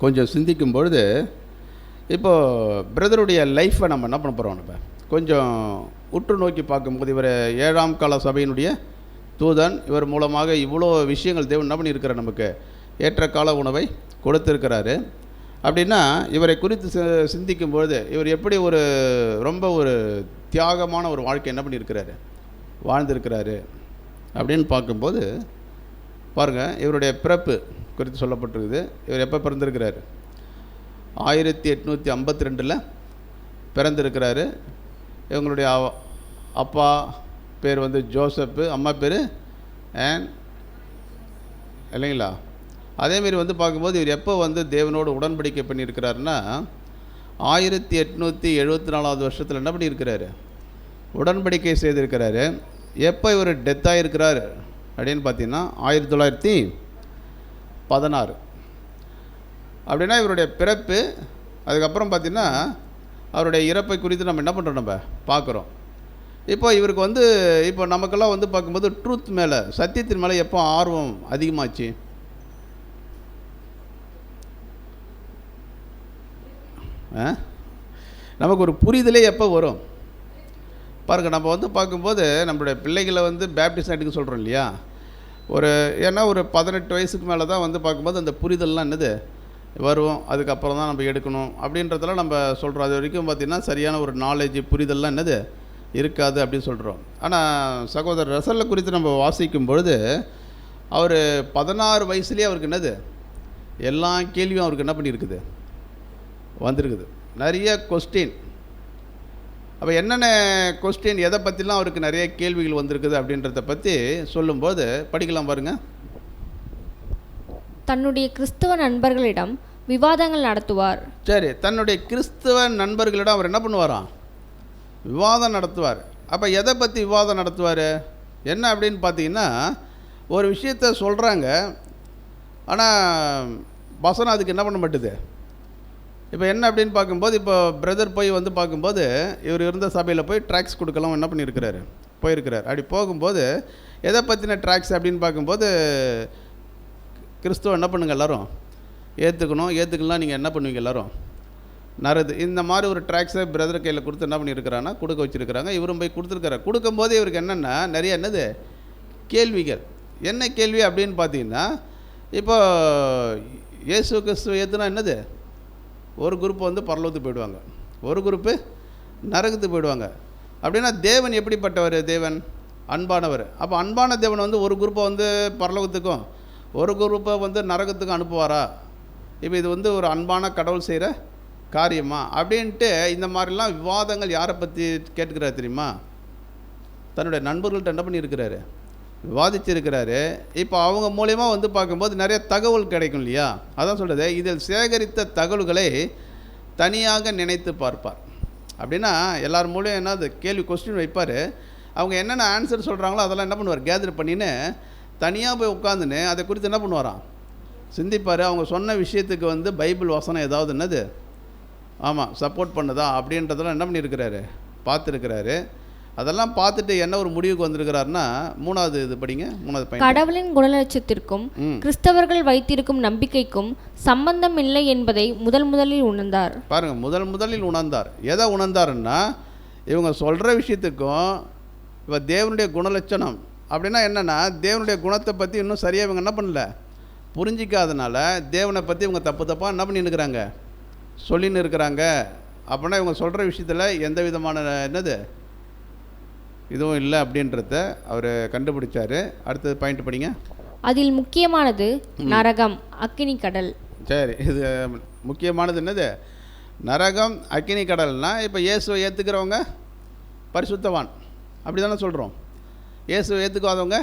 கொஞ்சம் சிந்திக்கும் பொழுது இப்போது பிரதருடைய லைஃப்பை நம்ம என்ன பண்ண போகிறோம், நம்ம கொஞ்சம் உற்று நோக்கி பார்க்கும்போது இவர் 7ஆம் கால சபையினுடைய தூதன், இவர் மூலமாக இவ்வளோ விஷயங்கள் தேவன் என்ன பண்ணியிருக்கிறார், நமக்கு ஏற்ற கால உணவை கொடுத்துருக்கிறாரு. அப்படின்னா இவரை குறித்து சிந்திக்கும்பொழுது இவர் எப்படி ஒரு ரொம்ப ஒரு தியாகமான ஒரு வாழ்க்கை என்ன பண்ணியிருக்கிறாரு, வாழ்ந்திருக்கிறாரு அப்படின்னு பார்க்கும்போது பாருங்கள், இவருடைய பிறப்பு குறித்து சொல்லப்பட்டிருக்குது. இவர் எப்போ பிறந்திருக்கிறாரு, 1852 பிறந்திருக்கிறாரு. இவங்களுடைய அப்பா பேர் வந்து ஜோசப்பு, அம்மா பேர் ஆன் இல்லைங்களா. அதேமாரி வந்து பார்க்கும்போது இவர் எப்போ வந்து தேவனோடு உடன்படிக்கை பண்ணியிருக்கிறாருன்னா 1874 வருஷத்தில் என்ன பண்ணியிருக்கிறாரு, உடன்படிக்கை செய்திருக்கிறாரு. எப்போ இவர் டெத் ஆகிருக்கிறார் அப்படின்னு பார்த்தீங்கன்னா 1916. அப்படின்னா இவருடைய பிறப்பு, அதுக்கப்புறம் பார்த்திங்கன்னா அவருடைய இறப்பை குறித்து நம்ம என்ன பண்ணுறோம், நம்ம பார்க்குறோம். இப்போ இவருக்கு வந்து இப்போ நமக்கெல்லாம் வந்து பார்க்கும்போது ட்ரூத் மேலே, சத்தியத்தின் மேலே எப்போ ஆர்வம் அதிகமாச்சு, நமக்கு ஒரு புரிதலே எப்போ வரும் பாருங்கள். நம்ம வந்து பார்க்கும்போது நம்மளுடைய பிள்ளைகளை வந்து பேப்டிஸ்ட் எடுக்க சொல்கிறோம் இல்லையா, ஏன்னா ஒரு 18 வயசுக்கு மேலே தான் வந்து பார்க்கும்போது அந்த புரிதல்லாம் என்னது வரும். அதுக்கப்புறம் தான் நம்ம எடுக்கணும் அப்படின்றதெல்லாம் நம்ம சொல்கிறோம். அது வரைக்கும் பார்த்திங்கன்னா சரியான ஒரு நாலேஜ் புரிதல்லாம் என்னது இருக்காது அப்படின்னு சொல்கிறோம். ஆனால் சகோதரர் ரசல்ல குறித்து நம்ம வாசிக்கும் பொழுது அவர் 16 வயசுலேயே அவருக்கு என்னது எல்லா கேள்வியும் அவருக்கு என்ன பண்ணியிருக்குது, வந்திருக்குது. நிறைய கொஸ்டின். அப்போ என்னென்ன கொஸ்டின், எதை பற்றிலாம் அவருக்கு நிறைய கேள்விகள் வந்திருக்குது அப்படின்றத பற்றி சொல்லும்போது படிக்கலாம் பாருங்கள். தன்னுடைய கிறிஸ்துவ நண்பர்களிடம் விவாதங்கள் நடத்துவார். சரி, தன்னுடைய கிறிஸ்துவ நண்பர்களிடம் அவர் என்ன பண்ணுவாராம், விவாதம் நடத்துவார். அப்போ எதை பற்றி விவாதம் நடத்துவார், என்ன அப்படின்னு பார்த்தீங்கன்னா ஒரு விஷயத்த சொல்கிறாங்க, ஆனால் வசனம் அதுக்கு என்ன பண்ண மாட்டுது. இப்போ என்ன அப்படின்னு பார்க்கும்போது இப்போ பிரதர் போய் வந்து பார்க்கும்போது இவர் இருந்த சபையில் போய் ட்ராக்ஸ் கொடுக்கலாம் என்ன பண்ணியிருக்கிறாரு, போயிருக்கிறார். அப்படி போகும்போது எதை பற்றின ட்ராக்ஸ் அப்படின்னு பார்க்கும்போது கிறிஸ்துவ என்ன பண்ணுங்கள் எல்லோரும் ஏற்றுக்கணும், ஏற்றுக்கலாம் நீங்கள் என்ன பண்ணுவீங்க எல்லோரும் நரது இந்த மாதிரி ஒரு ட்ராக்ஸை பிரதர் கையில் கொடுத்து என்ன பண்ணியிருக்கிறாங்கன்னா கொடுக்க வச்சுருக்கிறாங்க. இவரும் போய் கொடுத்துருக்காரு. கொடுக்கும்போது இவருக்கு என்னென்னா நிறைய என்னது கேள்விகள். என்ன கேள்வி அப்படின்னு பார்த்தீங்கன்னா, இப்போ இயேசு கிறிஸ்துவ ஏற்றுனா என்னது, ஒரு குரூப் வந்து பரலோகத்துக்கு போயிடுவாங்க, ஒரு குரூப்பு நரகத்துக்கு போயிடுவாங்க. அப்படின்னா தேவன் எப்படிப்பட்டவர்? தேவன் அன்பானவர். அப்போ அன்பான தேவன் வந்து ஒரு குரூப்பை வந்து பரலோகத்துக்கும் ஒரு குரூப்பை வந்து நரகத்துக்கும் அனுப்புவாரா? இப்போ இது வந்து ஒரு அன்பான கடவுள் செய்கிற காரியமா அப்படின்ட்டு இந்த மாதிரிலாம் விவாதங்கள் யாரை பற்றி கேட்டுக்கிறாரு தெரியுமா? தன்னுடைய நண்பர்கள்ட்ட என்ன பண்ணியிருக்கிறாரு, விவாதிச்சிருக்கிறாரு. இப்போ அவங்க மூலயமா வந்து பார்க்கும்போது நிறைய தகவல் கிடைக்கும் இல்லையா? அதான் சொல்கிறது, இதில் சேகரித்த தகவல்களை தனியாக நினைத்து பார்ப்பார். அப்படின்னா எல்லார் மூலியம் என்னது கேள்வி கொஸ்டின் வைப்பார். அவங்க என்னென்ன ஆன்சர் சொல்கிறாங்களோ அதெல்லாம் என்ன பண்ணுவார், கேதர் பண்ணின்னு தனியாக போய் உட்காந்துன்னு அதை குறித்து என்ன பண்ணுவாராம், சிந்திப்பார். அவங்க சொன்ன விஷயத்துக்கு வந்து பைபிள் வசனம் ஏதாவது என்னது ஆமாம் சப்போர்ட் பண்ணுதா அப்படின்றதெல்லாம் என்ன பண்ணியிருக்கிறாரு, பார்த்துருக்கிறாரு. அதெல்லாம் பார்த்துட்டு என்ன ஒரு முடிவுக்கு வந்திருக்கிறாருன்னா, மூணாவது இது படிங்க, மூணாவது பையன். கடவுளின் குணலட்சத்திற்கும் கிறிஸ்தவர்கள் வைத்திருக்கும் நம்பிக்கைக்கும் சம்பந்தம் இல்லை என்பதை முதலில் உணர்ந்தார். பாருங்கள், முதலில் உணர்ந்தார். எதை உணர்ந்தாருன்னா, இவங்க சொல்கிற விஷயத்துக்கும் இப்போ தேவனுடைய குணலட்சணம் அப்படின்னா என்னென்னா, தேவனுடைய குணத்தை பற்றி இன்னும் சரியாக இவங்க என்ன பண்ணல, புரிஞ்சிக்காதனால தேவனை பற்றி இவங்க தப்பாக என்ன பண்ணின்னுக்கிறாங்க, சொல்லின்னு இருக்கிறாங்க. அப்படின்னா இவங்க சொல்கிற விஷயத்தில் எந்த விதமான என்னது இதுவும் இல்லை அப்படின்றத அவர் கண்டுபிடிச்சார். அடுத்தது பாயிண்ட் படிங்க. அதில் முக்கியமானது நரகம், அக்கினி கடல். சரி, இது முக்கியமானது என்னது, நரகம் அக்கினி கடல்னால், இப்போ இயேசுவை ஏற்றுக்கிறவங்க பரிசுத்தவான் அப்படி தானே சொல்கிறோம். இயேசுவை ஏற்றுக்காதவங்க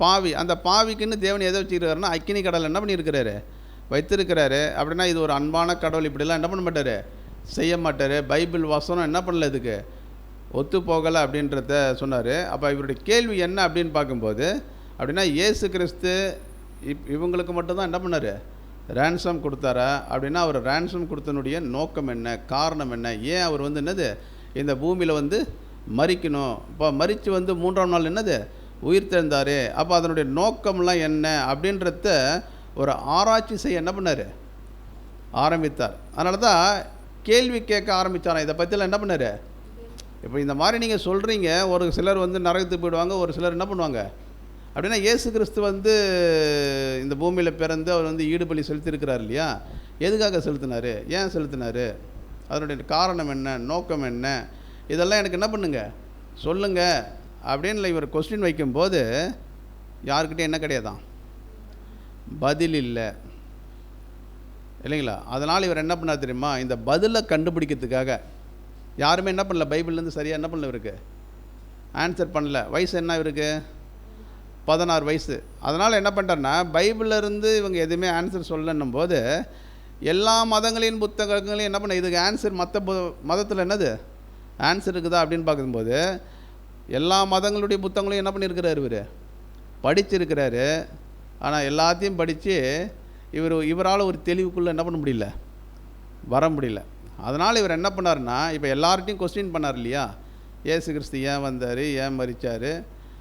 பாவி. அந்த பாவிக்குன்னு தேவன் எதை வச்சுருக்காருன்னா அக்கினி கடல் என்ன பண்ணியிருக்கிறாரு, வைத்திருக்கிறாரு. அப்படின்னா இது ஒரு அன்பான கடவுள், இப்படிலாம் என்ன பண்ண மாட்டார், செய்ய மாட்டார். பைபிள் வசனம் என்ன பண்ணல, இதுக்கு ஒத்து போகலை அப்படின்றத சொன்னார். அப்போ இவருடைய கேள்வி என்ன அப்படின்னு பார்க்கும்போது, அப்படின்னா இயேசு கிறிஸ்து இவங்களுக்கு மட்டும்தான் என்ன பண்ணார், ரேன்சம் கொடுத்தாரா? அப்படின்னா அவர் ரேன்சம் கொடுத்தனுடைய நோக்கம் என்ன, காரணம் என்ன, ஏன் அவர் வந்து என்னது இந்த பூமியில் வந்து மரிக்கணும், இப்போ மரித்து வந்து 3ஆம் நாள் என்னது உயிர் தெழுந்தார். அப்போ அதனுடைய நோக்கம்லாம் என்ன அப்படின்றத ஒரு ஆராய்ச்சி செய்ய என்ன பண்ணார், ஆரம்பித்தார். அதனால தான் கேள்வி கேட்க ஆரம்பித்தாராம். இதை பற்றிலாம் என்ன பண்ணார், இப்போ இந்த மாதிரி நீங்கள் சொல்கிறீங்க, ஒரு சிலர் வந்து நரகத்துக்கு போயிடுவாங்க, ஒரு சிலர் என்ன பண்ணுவாங்க அப்படின்னா, இயேசு கிறிஸ்து வந்து இந்த பூமியில் பிறந்து அவர் வந்து ஈடுபலி செலுத்தியிருக்கிறார் இல்லையா? எதுக்காக செலுத்தினார், ஏன் செலுத்தினார், அதனுடைய காரணம் என்ன, நோக்கம் என்ன, இதெல்லாம் எனக்கு என்ன பண்ணுங்க சொல்லுங்கள் அப்படின்னு இவர் கொஸ்டின் வைக்கும்போது யாருக்கிட்டே என்ன கிடையாதான், பதில் இல்லை இல்லைங்களா? அதனால் இவர் என்ன பண்ணார் தெரியுமா, இந்த பதிலை கண்டுபிடிக்கிறதுக்காக யாருமே என்ன பண்ணல, பைபிள்லேருந்து சரியாக என்ன பண்ணல, இவருக்கு ஆன்சர் பண்ணல. வயசு என்ன இவருக்கு, 16 வயசு. அதனால் என்ன பண்ணுறாருன்னா, பைபிளிலேருந்து இவங்க எதுவுமே ஆன்சர் சொல்லணும் போது எல்லா மதங்களின் புத்தகங்களையும் என்ன பண்ண, இதுக்கு ஆன்சர் மற்ற மதத்தில் என்னது ஆன்சர் இருக்குதா அப்படின்னு பார்க்கும்போது எல்லா மதங்களுடைய புத்தகங்களையும் என்ன பண்ணியிருக்கிறார், இவர் படிச்சிருக்கிறாரு. ஆனால் எல்லாத்தையும் படித்து இவரால் ஒரு தெளிவுக்குள்ளே என்ன பண்ண முடியல, வர முடியல. அதனால் இவர் என்ன பண்ணார்னா, இப்போ எல்லார்ட்டையும் கொஸ்டின் பண்ணார் இல்லையா, இயேசு கிறிஸ்து ஏன் வந்தார், ஏன் மரித்தார்,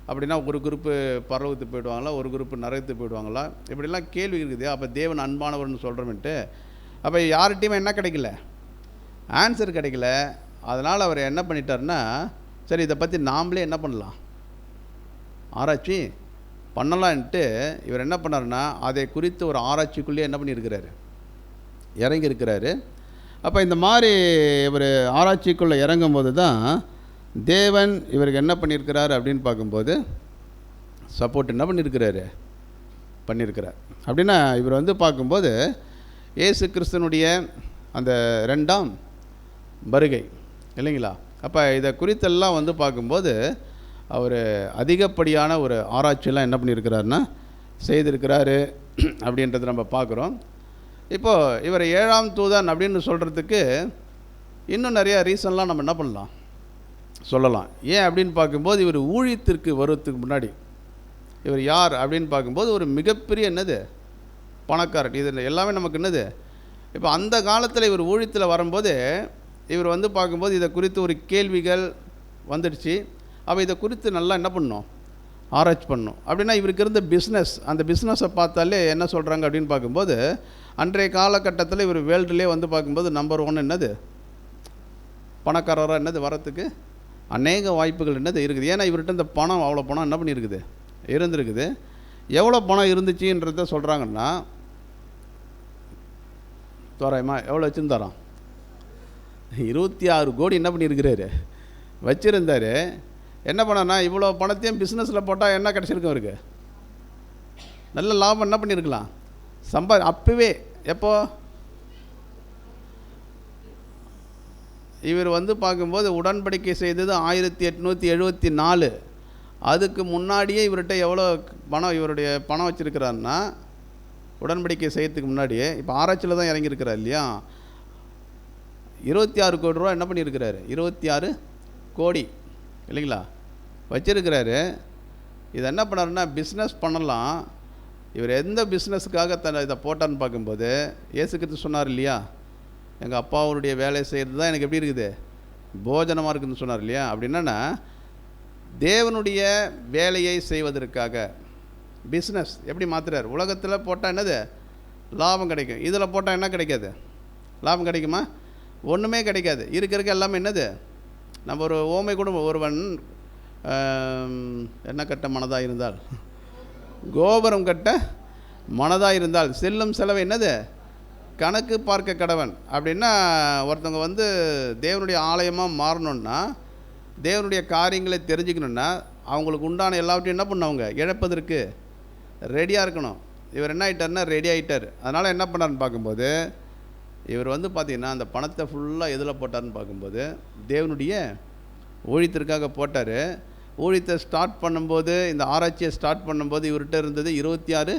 அப்படின்னா ஒரு குரூப்பு பரலோகத்துக்கு போயிடுவாங்களா, ஒரு குரூப்பு நரகத்துக்கு போயிடுவாங்களா, இப்படிலாம் கேள்வி இருக்குது. அப்போ தேவன் அன்பானவர்னு சொல்கிறோம்ட்டு அப்போ யார்கிட்டையுமே என்ன கிடைக்கல, ஆன்சர் கிடைக்கல. அதனால் அவர் என்ன பண்ணிட்டார்னா, சரி இதை பற்றி நாமளே என்ன பண்ணலாம், ஆராய்ச்சி பண்ணலான்ட்டு இவர் என்ன பண்ணார்னா, அதை குறித்து ஒரு ஆராய்ச்சிக்குள்ளேயே என்ன பண்ணியிருக்கிறாரு, இறங்கியிருக்கிறாரு. அப்போ இந்த மாதிரி இவர் ஆராய்ச்சிக்குள்ளே இறங்கும்போது தான் தேவன் இவருக்கு என்ன பண்ணியிருக்கிறார் அப்படின்னு பார்க்கும்போது சப்போர்ட் என்ன பண்ணியிருக்கிறார். அப்படின்னா இவர் வந்து பார்க்கும்போது இயேசு கிறிஸ்துனுடைய அந்த 2ஆம் வருகை இல்லைங்களா? அப்போ இதை குறித்தெல்லாம் வந்து பார்க்கும்போது அவர் அதிகப்படியான ஒரு ஆராய்ச்சியெல்லாம் என்ன பண்ணியிருக்கிறாருன்னா செய்திருக்கிறாரு அப்படின்றத நம்ம பார்க்குறோம். இப்போது இவர் 7ஆம் தூதன் அப்படின்னு சொல்கிறதுக்கு இன்னும் நிறையா ரீசன்லாம் நம்ம என்ன பண்ணலாம், சொல்லலாம். ஏன் அப்படின்னு பார்க்கும்போது இவர் ஊழியத்திற்கு வருவதுக்கு முன்னாடி இவர் யார் அப்படின்னு பார்க்கும்போது ஒரு மிகப்பெரிய என்னது பணக்காரர். இது எல்லாமே நமக்கு என்னது, இப்போ அந்த காலத்தில் இவர் ஊழியத்தில் வரும்போது இவர் வந்து பார்க்கும்போது இதை குறித்து ஒரு கேள்விகள் வந்துடுச்சு. அப்போ இதை குறித்து நல்லா என்ன பண்ணணும், ஆராய்ச்சி பண்ணணும். அப்படின்னா இவருக்கு இருந்த பிஸ்னஸ், அந்த பிஸ்னஸை பார்த்தாலே என்ன சொல்கிறாங்க அப்படின்னு பார்க்கும்போது அன்றைய காலகட்டத்தில் இவர் வேர்ல்டுலேயே வந்து பார்க்கும்போது நம்பர் 1 என்னது, பணக்காரராக என்னது வரத்துக்கு அநேக வாய்ப்புகள் என்னது இருக்குது. ஏன்னா இவர்கிட்ட இந்த பணம், அவ்வளோ பணம் என்ன பண்ணியிருக்குது, இருந்திருக்குது. எவ்வளோ பணம் இருந்துச்சுன்றத சொல்கிறாங்கன்னா, தோராயமா எவ்வளோ வச்சுருந்தாராம், 26 கோடி என்ன பண்ணியிருக்கிறாரு, வச்சுருந்தார். என்ன பண்ணான்னா, இவ்வளோ பணத்தையும் பிஸ்னஸில் போட்டால் என்ன கிடச்சிருக்கும் அவருக்கு, நல்ல லாபம் என்ன பண்ணியிருக்கலாம், அப்போவே. எப்போ இவர் வந்து பார்க்கும்போது உடன்படிக்கை செய்தது 1874. அதுக்கு முன்னாடியே இவர்கிட்ட எவ்வளோ பணம், இவருடைய பணம் வச்சுருக்கிறாருன்னா, உடன்படிக்கை செய்யறதுக்கு முன்னாடியே, இப்போ ஆராய்ச்சியில் தான் இறங்கியிருக்கிறார் இல்லையா, 26 கோடி ரூபா என்ன பண்ணியிருக்கிறாரு, 26 கோடி இல்லைங்களா வச்சுருக்கிறாரு. இது என்ன பண்ணாருன்னா, பிஸ்னஸ் பண்ணலாம். இவர் எந்த பிஸ்னஸுக்காக இதை போட்டான்னு பார்க்கும்போது, இயேசு கிறிஸ்து சொன்னார் இல்லையா, எங்கள் அப்பாவுடைய வேலையை செய்கிறது தான் எனக்கு எப்படி இருக்குது, போஜனமாக இருக்குதுன்னு சொன்னார் இல்லையா. அப்படி என்னென்னா, தேவனுடைய வேலையை செய்வதற்காக பிஸ்னஸ் எப்படி மாற்றுறார். உலகத்தில் போட்டால் என்னது லாபம் கிடைக்கும், இதில் போட்டால் என்ன கிடைக்காது, லாபம் கிடைக்குமா, ஒன்றுமே கிடைக்காது. இருக்க எல்லாமே என்னது, நம்ம ஒரு ஓமை கூட, ஒருவன் என்ன கட்ட மனதாக இருந்தால், கோபுரம் கட்ட மனதாக இருந்தால் செல்லும் செலவு என்னது கணக்கு பார்க்க கடவன். அப்படின்னா ஒருத்தவங்க வந்து தேவனுடைய ஆலயமாக மாறணுன்னா, தேவனுடைய காரியங்களை தெரிஞ்சுக்கணுன்னா, அவங்களுக்கு உண்டான எல்லாவற்றையும் என்ன பண்ணவங்க இழப்பதற்கு ரெடியாக இருக்கணும். இவர் என்ன ஆகிட்டார்னா ரெடி ஆகிட்டார். அதனால் என்ன பண்ணார்னு பார்க்கும்போது, இவர் வந்து பார்த்திங்கன்னா அந்த பணத்தை ஃபுல்லாக எதில் போட்டார்னு பார்க்கும்போது, தேவனுடைய ஊழியத்திற்காக போட்டார். ஊழியத்தை ஸ்டார்ட் பண்ணும்போது, இந்த ஆராய்ச்சியை ஸ்டார்ட் பண்ணும்போது இவர்கிட்ட இருந்தது 26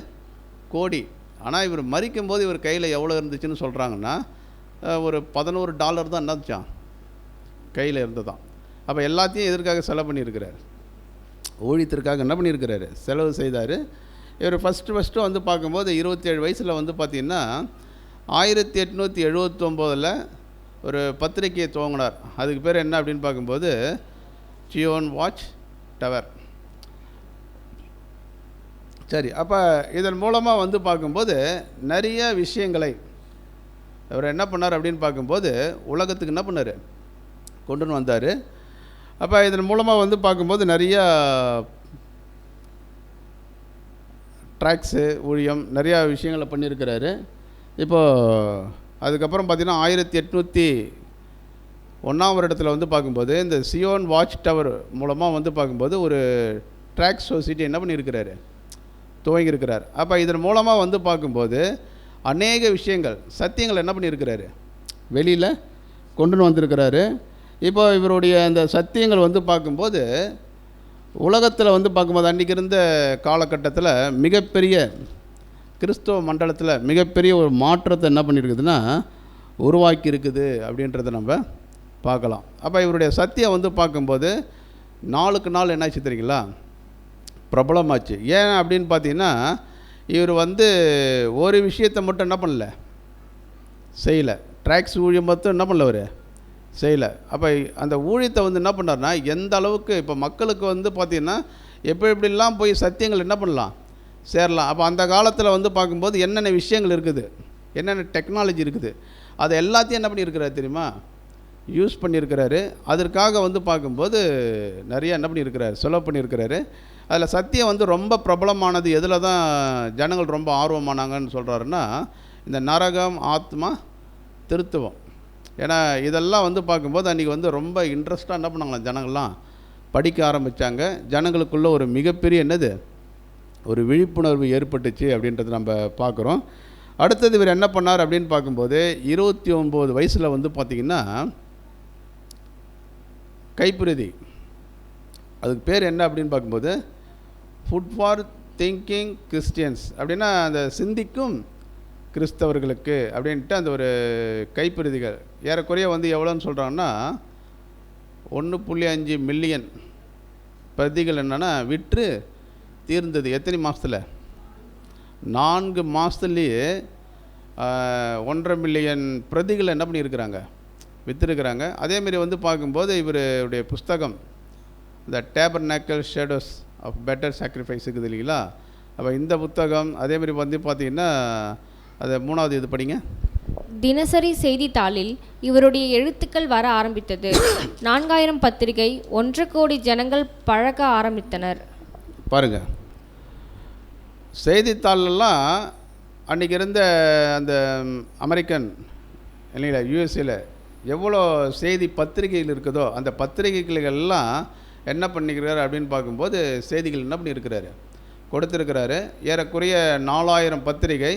கோடி. ஆனால் இவர் மறிக்கும்போது இவர் கையில் எவ்வளோ இருந்துச்சுன்னு சொல்கிறாங்கன்னா, ஒரு $11 தான் என்னச்சான் கையில் இருந்ததான். அப்போ எல்லாத்தையும் எதற்காக செலவு பண்ணியிருக்கிறார், ஊழியத்திற்காக என்ன பண்ணியிருக்கிறாரு, செலவு செய்தார். இவர் ஃபஸ்ட்டு வந்து பார்க்கும்போது 27 வயசில் வந்து பார்த்திங்கன்னா 1879 ஒரு பத்திரிகையை துவங்கினார். அதுக்கு பேர் என்ன அப்படின்னு பார்க்கும்போது, சியோன் வாட்ச் டவர். சரி, அப்போ இதன் மூலமாக வந்து பார்க்கும்போது நிறைய விஷயங்களை அவர் என்ன பண்ணார் அப்படின்னு பார்க்கும்போது, உலகத்துக்கு என்ன பண்ணார் கொண்டுன்னு வந்தார். அப்போ இதன் மூலமாக வந்து பார்க்கும்போது நிறையா ட்ராக்ஸு ஊழியம் நிறையா விஷயங்களை பண்ணியிருக்கிறாரு. இப்போது அதுக்கப்புறம் பார்த்திங்கன்னா 1801 வருடத்தில் வந்து பார்க்கும்போது இந்த சியோன் வாட்ச் டவர் மூலமாக வந்து பார்க்கும்போது ஒரு ட்ராக் சொசைட்டி என்ன பண்ணியிருக்கிறாரு, துவங்கியிருக்கிறார். அப்போ இதன் மூலமாக வந்து பார்க்கும்போது அநேக விஷயங்கள், சத்தியங்கள் என்ன பண்ணியிருக்கிறாரு, வெளியில் கொண்டுன்னு வந்திருக்கிறாரு. இப்போ இவருடைய அந்த சத்தியங்கள் வந்து பார்க்கும்போது உலகத்தில் வந்து பார்க்கும்போது அன்றைக்கி இருந்த காலகட்டத்தில் மிகப்பெரிய கிறிஸ்தவ மண்டலத்தில் மிகப்பெரிய ஒரு மாற்றத்தை என்ன பண்ணியிருக்குதுன்னா உருவாக்கி இருக்குது அப்படின்றத நம்ம பார்க்கலாம். அப்போ இவருடைய சத்தியம் வந்து பார்க்கும்போது நாளுக்கு நாள் என்னாச்சு தெரியுங்களா, பிரபலமாச்சு. ஏன் அப்படின்னு பார்த்தீங்கன்னா, இவர் வந்து ஒரு விஷயத்தை மட்டும் என்ன பண்ணல, செய்யலை. ட்ராக்ஸ் ஊழியம் மட்டும் என்ன பண்ணல அவர் செய்யலை. அப்போ அந்த ஊழியத்தை வந்து என்ன பண்ணார்னா, எந்த அளவுக்கு இப்போ மக்களுக்கு வந்து பார்த்திங்கன்னா எப்படிலாம் போய் சத்தியங்கள் என்ன பண்ணலாம் சேரலாம். அப்போ அந்த காலத்தில் வந்து பார்க்கும்போது என்னென்ன விஷயங்கள் இருக்குது, என்னென்ன டெக்னாலஜி இருக்குது, அதை எல்லாத்தையும் என்ன பண்ணியிருக்கிறாரு தெரியுமா, யூஸ் பண்ணியிருக்கிறாரு. அதற்காக வந்து பார்க்கும்போது நிறைய என்ன பண்ணியிருக்கிறாரு, செலவு பண்ணியிருக்கிறாரு. அதில் சத்தியம் வந்து ரொம்ப பிரபலமானது எதில் தான் ஜனங்கள் ரொம்ப ஆர்வமானாங்கன்னு சொல்கிறாருன்னா, இந்த நரகம், ஆத்மா, திருத்துவம். ஏன்னா இதெல்லாம் வந்து பார்க்கும்போது அன்றைக்கி வந்து ரொம்ப இன்ட்ரெஸ்ட்டாக என்ன பண்ணாங்களாம், ஜனங்கள்லாம் படிக்க ஆரம்பித்தாங்க. ஜனங்களுக்குள்ள ஒரு மிகப்பெரிய என்னது ஒரு விழிப்புணர்வு ஏற்பட்டுச்சு அப்படின்றது நம்ம பார்க்குறோம். அடுத்தது இவர் என்ன பண்ணார் அப்படின்னு பார்க்கும்போது 29 வயசில் வந்து பார்த்திங்கன்னா கைப்பிரதி, அதுக்கு பேர் என்ன அப்படின்னு பார்க்கும்போது ஃபுட் ஃபார் திங்கிங் கிறிஸ்டியன்ஸ், அப்படின்னா அந்த சிந்திக்கும் கிறிஸ்தவர்களுக்கு அப்படின்ட்டு அந்த ஒரு கைப்பிரதிகள் ஏறக்குறைய வந்து எவ்வளோன்னு சொல்கிறாங்கன்னா 1.5 மில்லியன் பிரதிகள் என்னென்னா விற்று தீர்ந்தது. எத்தனை மாதத்தில், 4 மாதத்துலேயே 1.5 மில்லியன் பிரதிகள் என்ன பண்ணியிருக்கிறாங்க, விற்றுருக்கிறாங்க. அதேமாரி வந்து பார்க்கும்போது இவருடைய புஸ்தகம் இந்த tabernacle shadows of better sacrifice இருக்குது இல்லைங்களா. அப்போ இந்த புத்தகம் அதேமாரி வந்து பார்த்திங்கன்னா அதை 3வது இது படிங்க. தினசரி செய்தித்தாளில் இவருடைய எழுத்துக்கள் வர ஆரம்பித்தது. 4000 பத்திரிகை, 1 கோடி ஜனங்கள் பழக ஆரம்பித்தனர். பாருங்க, செய்தித்தாளெல்லாம் அன்றைக்கி இருந்த அந்த அமெரிக்கன் இல்லைங்களா, யூஎஸ்ஏல எவ்வளோ செய்தி பத்திரிகைகள் இருக்குதோ அந்த பத்திரிகைகளெல்லாம் என்ன பண்ணிக்கிறாரு அப்படின்னு பார்க்கும்போது செய்திகள் என்ன பண்ணியிருக்கிறாரு, கொடுத்துருக்கிறாரு. ஏறக்குறைய 4000 பத்திரிகை.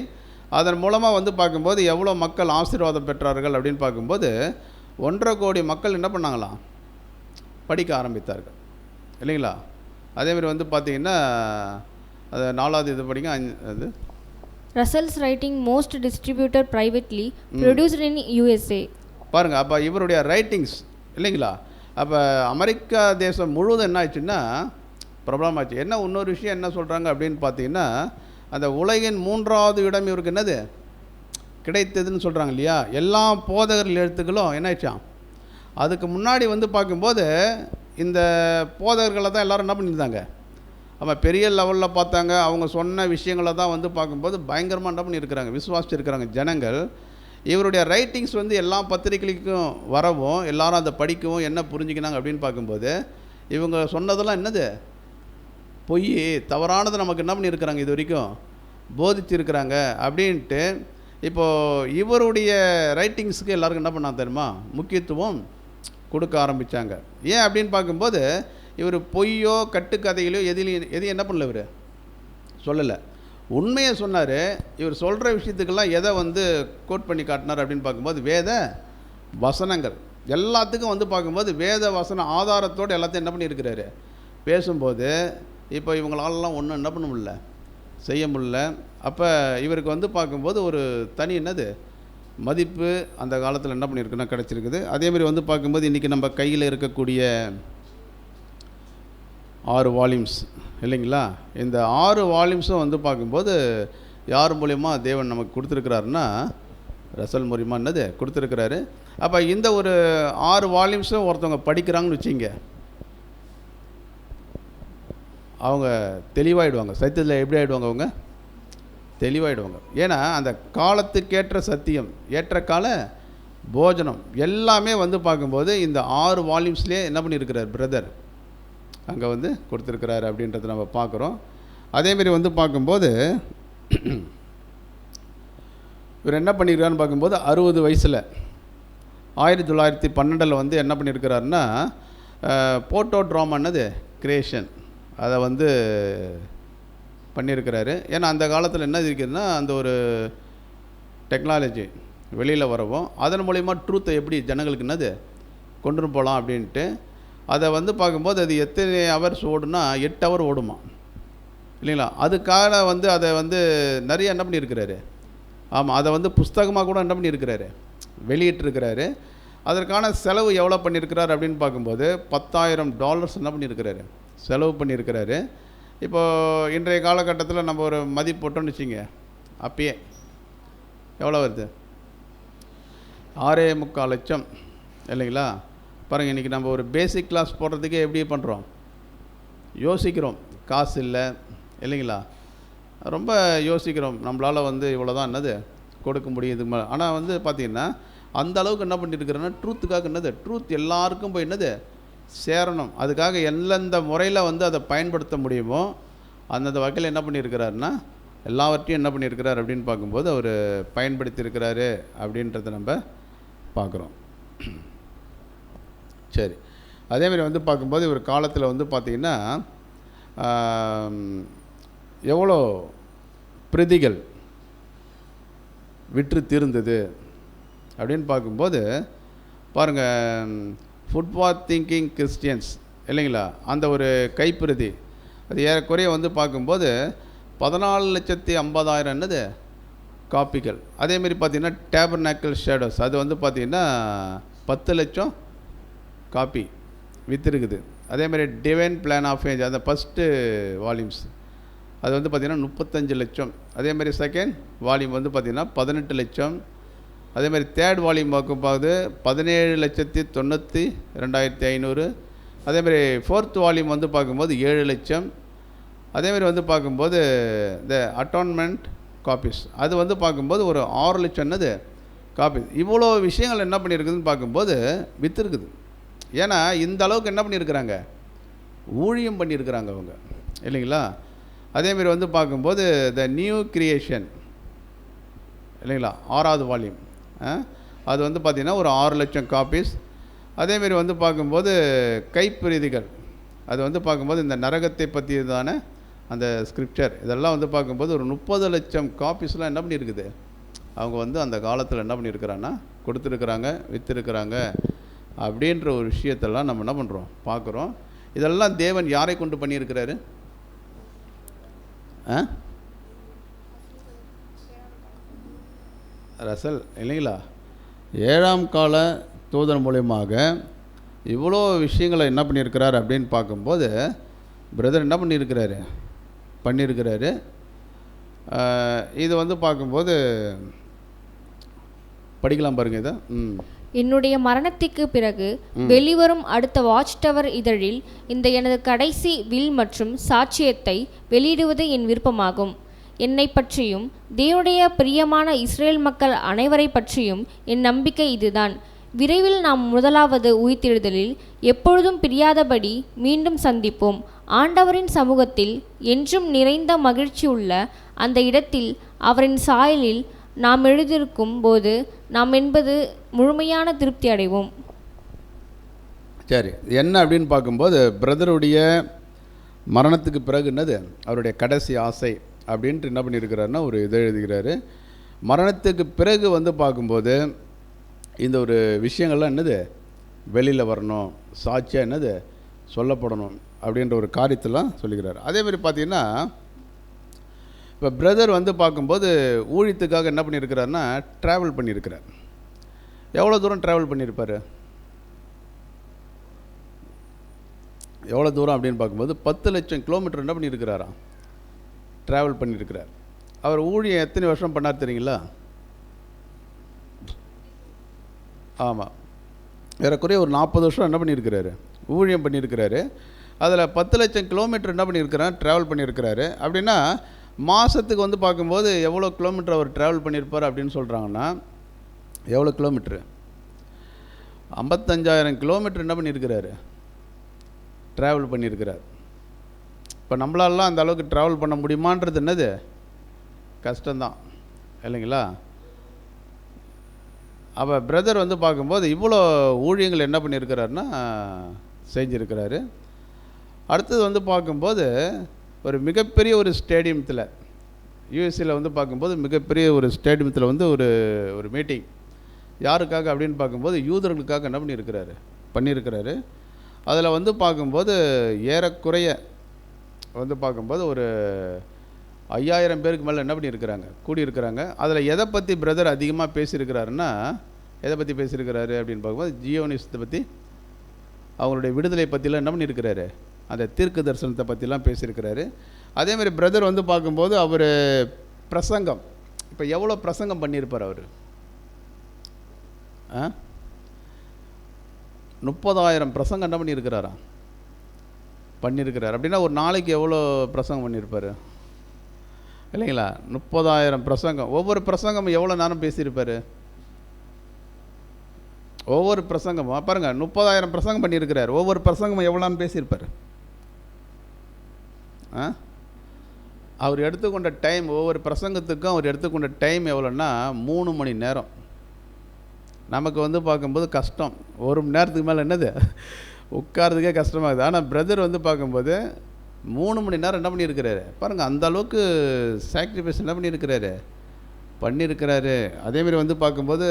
அதன் மூலமாக வந்து பார்க்கும்போது எவ்வளோ மக்கள் ஆசீர்வாதம் பெற்றார்கள் அப்படின்னு பார்க்கும்போது 1.5 கோடி மக்கள் என்ன பண்ணாங்களாம், படிக்க ஆரம்பித்தார்கள் இல்லைங்களா. அதேமாதிரி வந்து பார்த்திங்கன்னா அது 4வது இது படிங்க. அது Russell's writing most distributed privately produced in USA. பாருங்கள், அப்போ இவருடைய ரைட்டிங்ஸ் இல்லைங்களா, அப்போ அமெரிக்கா தேசம் முழுவதும் என்ன ஆச்சுன்னா பிரபலமாச்சு. என்ன இன்னொரு விஷயம் என்ன சொல்கிறாங்க அப்படின்னு பார்த்தீங்கன்னா, அந்த உலகின் 3வது இடம் இவருக்கு என்னது கிடைத்ததுன்னு சொல்கிறாங்க இல்லையா. எல்லா போதகர்கள் எழுத்துக்களும் என்ன ஆயிடுச்சான். அதுக்கு முன்னாடி வந்து பார்க்கும்போது இந்த போதகர்களை தான் எல்லோரும் என்ன பண்ணியிருந்தாங்க, அவன் பெரிய லெவலில் பார்த்தாங்க. அவங்க சொன்ன விஷயங்களை தான் வந்து பார்க்கும்போது பயங்கரமாக என்ன பண்ணியிருக்கிறாங்க, விசுவாசிச்சிருக்கிறாங்க ஜனங்கள். இவருடைய ரைட்டிங்ஸ் வந்து எல்லா பத்திரிகைகளுக்கும் வரவும் எல்லாரும் அதை படிக்கவும் என்ன புரிஞ்சுக்கினாங்க அப்படின்னு பார்க்கும்போது இவங்க சொன்னதெல்லாம் என்னது பொய், தவறானது நமக்கு என்ன பண்ணியிருக்கிறாங்க, இது வரைக்கும் போதிச்சிருக்கிறாங்க அப்படின்ட்டு. இப்போது இவருடைய ரைட்டிங்ஸுக்கு எல்லாருக்கும் என்ன பண்ணாங்க தெரியுமா, முக்கியத்துவம் கொடுக்க ஆரம்பித்தாங்க. ஏன் அப்படின்னு பார்க்கும்போது இவர் பொய்யோ கட்டுக்கதையிலோ எதையும் என்ன பண்ணல, இவர் சொல்லலை, உண்மையை சொன்னார். இவர் சொல்கிற விஷயத்துக்கெல்லாம் எதை வந்து கோட் பண்ணி காட்டினார் அப்படின்னு பார்க்கும்போது வேத வசனங்கள் எல்லாத்துக்கும் வந்து பார்க்கும்போது வேத வசன ஆதாரத்தோடு எல்லாத்தையும் என்ன பண்ணியிருக்கிறாரு பேசும்போது இப்போ இவங்களாலலாம் ஒன்றும் என்ன பண்ண முடியல, செய்ய முடியல. அப்போ இவருக்கு வந்து பார்க்கும்போது ஒரு தனி என்னது மதிப்பு அந்த காலத்தில் என்ன பண்ணியிருக்குன்னா கிடச்சிருக்குது. அதேமாதிரி வந்து பார்க்கும்போது இன்றைக்கி நம்ம கையில் இருக்கக்கூடிய 6 வால்யூம்ஸ் இல்லைங்களா, இந்த 6 வால்யூம்ஸும் வந்து பார்க்கும்போது யார் மூலிமா தேவன் நமக்கு கொடுத்துருக்கிறாருன்னா ரசல் மூலிமா என்னது கொடுத்துருக்கிறாரு. அப்போ இந்த ஒரு 6 வால்யூம்ஸும் ஒருத்தவங்க படிக்கிறாங்கன்னு வச்சிங்க, அவங்க தெளிவாயிடுவாங்க. சத்தியத்தில் எப்படி ஆகிடுவாங்க, அவங்க தெளிவாயிடுவாங்க. ஏன்னா அந்த காலத்துக்கேற்ற சத்தியம், ஏற்ற கால போஜனம் எல்லாமே வந்து பார்க்கும்போது இந்த 6 வால்யூம்ஸ்லேயே என்ன பண்ணியிருக்கிறார் பிரதர் அங்கே வந்து கொடுத்துருக்கிறாரு அப்படின்றத நம்ம பார்க்குறோம். அதேமாரி வந்து பார்க்கும்போது இவர் என்ன பண்ணியிருக்காருன்னு பார்க்கும்போது 60 வயசில் 1912 வந்து என்ன பண்ணியிருக்கிறாருன்னா போட்டோ ட்ராமான்னது கிரியேஷன் அதை வந்து பண்ணியிருக்கிறாரு. ஏன்னா அந்த காலத்தில் என்ன இருக்குதுன்னா அந்த ஒரு டெக்னாலஜி வெளியில் வரவும் அதன் மூலிமா ட்ரூத்தை எப்படி ஜனங்களுக்கு என்னது கொண்டு போகலாம் அப்படின்ட்டு அதை வந்து பார்க்கும்போது அது எத்தனை ஹவர்ஸ் ஓடுனா 8 ஹவர் ஓடுமா இல்லைங்களா. அதுக்காக வந்து அதை வந்து நிறைய என்ன பண்ணியிருக்கிறாரு, ஆமாம் அதை வந்து புஸ்தகமாக கூட என்ன பண்ணியிருக்கிறாரு வெளியிட்டிருக்கிறாரு. அதற்கான செலவு எவ்வளோ பண்ணியிருக்கிறார் அப்படின்னு பார்க்கும்போது $10,000 என்ன பண்ணியிருக்கிறாரு செலவு பண்ணியிருக்கிறாரு. இப்போது இன்றைய காலகட்டத்தில் நம்ம ஒரு மதிப்பு போட்டோன்னு வச்சிங்க, அப்பயே எவ்வளோ வருது, 6.25 லட்சம் இல்லைங்களா. பாருங்கள், இன்றைக்கி நம்ம ஒரு பேசிக் கிளாஸ் போடுறதுக்கே எப்படி பண்ணுறோம், யோசிக்கிறோம், காசு இல்லை இல்லைங்களா, ரொம்ப யோசிக்கிறோம். நம்மளால் வந்து இவ்வளோ தான் என்னது கொடுக்க முடியும் இதுக்கு மேலே. ஆனால் வந்து பார்த்திங்கன்னா அந்த அளவுக்கு என்ன பண்ணியிருக்கிறேன்னா ட்ரூத்துக்காக என்னது ட்ரூத் எல்லாருக்கும் போய் என்னது சேரணும். அதுக்காக எந்தெந்த முறையில் வந்து அதை பயன்படுத்த முடியுமோ அந்தந்த வகையில் என்ன பண்ணியிருக்கிறாருன்னா எல்லாவற்றையும் என்ன பண்ணியிருக்கிறார் அப்படின்னு பார்க்கும்போது அவர் பயன்படுத்தியிருக்கிறாரு அப்படின்றத நம்ம பார்க்குறோம். சரி, அதேமாதிரி வந்து பார்க்கும்போது இவர் காலத்தில் வந்து பார்த்திங்கன்னா எவ்வளோ பிரதிகள் விற்று தீர்ந்தது அப்படின்னு பார்க்கும்போது பாருங்கள், ஃபுட்பால் திங்கிங் கிறிஸ்டியன்ஸ் இல்லைங்களா, அந்த ஒரு கைப்பிரதி அது ஏறக்குறைய வந்து பார்க்கும்போது 14,50,000 என்னது காப்பிகள். அதேமாரி பார்த்திங்கன்னா டேபர்நாக்கிள் ஷேடோஸ் அது வந்து பார்த்திங்கன்னா 10 லட்சம் காப்பி விற்றுருக்குது. அதேமாதிரி டிவைன் பிளான் ஆஃப் ஏஜ் அந்த ஃபஸ்ட்டு வால்யூம்ஸ் அது வந்து பார்த்திங்கன்னா 35 லட்சம். அதேமாதிரி செகண்ட் வால்யூம் வந்து பார்த்திங்கன்னா 18 லட்சம். அதேமாதிரி தேர்ட் வால்யூம் பார்க்கும்போது 17,92,500. அதேமாதிரி ஃபோர்த் வால்யூம் வந்து பார்க்கும்போது 7 லட்சம். அதேமாதிரி வந்து பார்க்கும்போது த அட்டான்மெண்ட் காப்பீஸ். அது வந்து பார்க்கும்போது ஒரு 6 லட்சம் என்னது காப்பீஸ். இவ்வளோ விஷயங்கள் என்ன பண்ணியிருக்குதுன்னு பார்க்கும்போது விற்றுருக்குது. ஏன்னா இந்த அளவுக்கு என்ன பண்ணியிருக்கிறாங்க, ஊழியம் பண்ணியிருக்கிறாங்க அவங்க, இல்லைங்களா? அதேமாரி வந்து பார்க்கும்போது த நியூ கிரியேஷன், இல்லைங்களா, 6வது வால்யூம், அது வந்து பார்த்திங்கன்னா ஒரு 6 லட்சம் காப்பீஸ். அதேமாரி வந்து பார்க்கும்போது கைப்பிரதிகள், அது வந்து பார்க்கும்போது இந்த நரகத்தை பற்றியதான அந்த ஸ்கிரிப்சர், இதெல்லாம் வந்து பார்க்கும்போது ஒரு 30 லட்சம் காப்பீஸ்லாம் என்ன பண்ணியிருக்குது, அவங்க வந்து அந்த காலத்தில் என்ன பண்ணியிருக்கிறாங்கன்னா கொடுத்துருக்குறாங்க, விற்றுருக்குறாங்க அப்படின்ற ஒரு விஷயத்தெல்லாம் நம்ம என்ன பண்ணுறோம், பார்க்குறோம். இதெல்லாம் தேவன் யாரை கொண்டு பண்ணியிருக்கிறாரு? ரசல், இல்லைங்களா? 7ஆம் கால தூதன் மூலியமாக இவ்வளோ விஷயங்களை என்ன பண்ணியிருக்கிறார் அப்படின்னு பார்க்கும்போது பிரதர் என்ன பண்ணியிருக்கிறாரு. இது வந்து பார்க்கும்போது படிக்கலாம் பாருங்கள் இதை. என்னுடைய மரணத்திற்கு பிறகு வெளிவரும் அடுத்த வாட்ச் டவர் இதழில் இந்த எனது கடைசி வில் மற்றும் சாட்சியத்தை வெளியிடுவது என் விருப்பமாகும். என்னை பற்றியும் தேவனுடைய பிரியமான இஸ்ரேல் மக்கள் அனைவரை பற்றியும் என் நம்பிக்கை இதுதான். விரைவில் நாம் முதலாவது உயிர்த்தெழுதலில் எப்பொழுதும் பிரியாதபடி மீண்டும் சந்திப்போம். ஆண்டவரின் சமூகத்தில் என்றும் நிறைந்த மகிழ்ச்சி உள்ள அந்த இடத்தில் அவரின் சாயலில் நாம் எழுதியிருக்கும் போது நாம் என்பது முழுமையான திருப்தி அடைவோம். சரி, என்ன அப்படின்னு பார்க்கும்போது பிரதருடைய மரணத்துக்கு பிறகு என்னது அவருடைய கடைசி ஆசை அப்படின்ட்டு என்ன பண்ணியிருக்கிறாருன்னா ஒரு இதை எழுதுகிறாரு. மரணத்துக்கு பிறகு வந்து பார்க்கும்போது இந்த ஒரு விஷயங்கள்லாம் என்னது வெளியில் வரணும், சாட்சியாக என்னது சொல்லப்படணும் அப்படின்ற ஒரு காரியத்தெல்லாம் சொல்லிக்கிறார். அதேமாதிரி பார்த்திங்கன்னா இப்போ பிரதர் வந்து பார்க்கும்போது ஊழியத்துக்காக என்ன பண்ணியிருக்கிறாருன்னா ட்ராவல் பண்ணியிருக்கிறார். எவ்வளோ தூரம் ட்ராவல் பண்ணியிருப்பார்? எவ்வளோ தூரம் அப்படின்னு பார்க்கும்போது 10 லட்சம் கிலோமீட்டர் என்ன பண்ணியிருக்கிறாராம், ட்ராவல் பண்ணியிருக்கிறார். அவர் ஊழியம் எத்தனை வருஷம் பண்ணார் தெரியுங்களா? ஆமாம், ஏறக்குறைய ஒரு 40 வருஷம் என்ன பண்ணியிருக்கிறாரு, ஊழியம் பண்ணியிருக்கிறாரு. அதில் 10 லட்சம் கிலோமீட்டர் என்ன பண்ணியிருக்கிறார், ட்ராவல் பண்ணியிருக்கிறாரு. அப்படின்னா மாதத்துக்கு வந்து பார்க்கும்போது எவ்வளோ கிலோமீட்டர் அவர் ட்ராவல் பண்ணியிருப்பார் அப்படின்னு சொல்கிறாங்கன்னா எவ்வளோ கிலோமீட்ரு, 55,000 கிலோமீட்டர் என்ன பண்ணியிருக்கிறாரு, ட்ராவல் பண்ணியிருக்கிறார். இப்போ நம்மளாலாம் அந்த அளவுக்கு ட்ராவல் பண்ண முடியுமான்றது என்னது கஷ்டம்தான், இல்லைங்களா? அப்போ பிரதர் வந்து பார்க்கும்போது இவ்வளோ ஊழியங்கள் என்ன பண்ணியிருக்கிறாருன்னா செஞ்சுருக்கிறாரு. அடுத்தது வந்து பார்க்கும்போது ஒரு மிகப்பெரிய ஒரு ஸ்டேடியத்தில் யூஎஸ்ஏயில் வந்து பார்க்கும்போது மிகப்பெரிய ஒரு ஸ்டேடியத்தில் வந்து ஒரு மீட்டிங் யாருக்காக அப்படின்னு பார்க்கும்போது யூதர்களுக்காக என்ன பண்ணியிருக்கிறாரு. அதில் வந்து பார்க்கும்போது ஏறக்குறைய வந்து பார்க்கும்போது ஒரு 5000 பேருக்கு மேலே என்ன பண்ணியிருக்கிறாங்க, கூடியிருக்கிறாங்க. அதில் எதை பற்றி பிரதர் அதிகமாக பேசியிருக்கிறாருன்னா எதை பற்றி பேசியிருக்கிறாரு அப்படின்னு பார்க்கும்போது ஜியோனிசத்தை பற்றி, அவங்களுடைய விடுதலை பற்றிலாம் என்ன பண்ணியிருக்கிறாரு, அந்த தீர்க்க தரிசனத்தை பற்றிலாம் பேசியிருக்கிறாரு. அதேமாதிரி பிரதர் வந்து பார்க்கும்போது அவர் பிரசங்கம், இப்போ எவ்வளோ பிரசங்கம் பண்ணியிருப்பார் அவர்? 30,000 பிரசங்கம் என்ன பண்ணியிருக்கிறாராம், பண்ணியிருக்கிறார். அப்படின்னா ஒரு நாளைக்கு எவ்வளோ பிரசங்கம் பண்ணியிருப்பார், இல்லைங்களா? 30,000 பிரசங்கம். ஒவ்வொரு பிரசங்கமும் எவ்வளோ நேரம் பேசியிருப்பார்? ஒவ்வொரு பிரசங்கமும் பாருங்கள், 30,000 பிரசங்கம் பண்ணியிருக்கிறார். ஒவ்வொரு பிரசங்கமும் எவ்வளோன்னு பேசியிருப்பார்? அவர் எடுத்துக்கொண்ட டைம், ஒவ்வொரு பிரசங்கத்துக்கும் அவர் எடுத்துக்கொண்ட டைம் எவ்வளோன்னா 3 மணி நேரம். நமக்கு வந்து பார்க்கும்போது கஷ்டம், 1 மணி நேரத்துக்கு மேலே என்னது உட்கார்றதுக்கே கஷ்டமாகுது. ஆனால் பிரதர் வந்து பார்க்கும்போது 3 மணி நேரம் என்ன பண்ணியிருக்கிறாரு பாருங்கள், அந்த அளவுக்கு சாக்ரிஃபைஸ் என்ன பண்ணியிருக்கிறாரு. அதேமாரி வந்து பார்க்கும்போது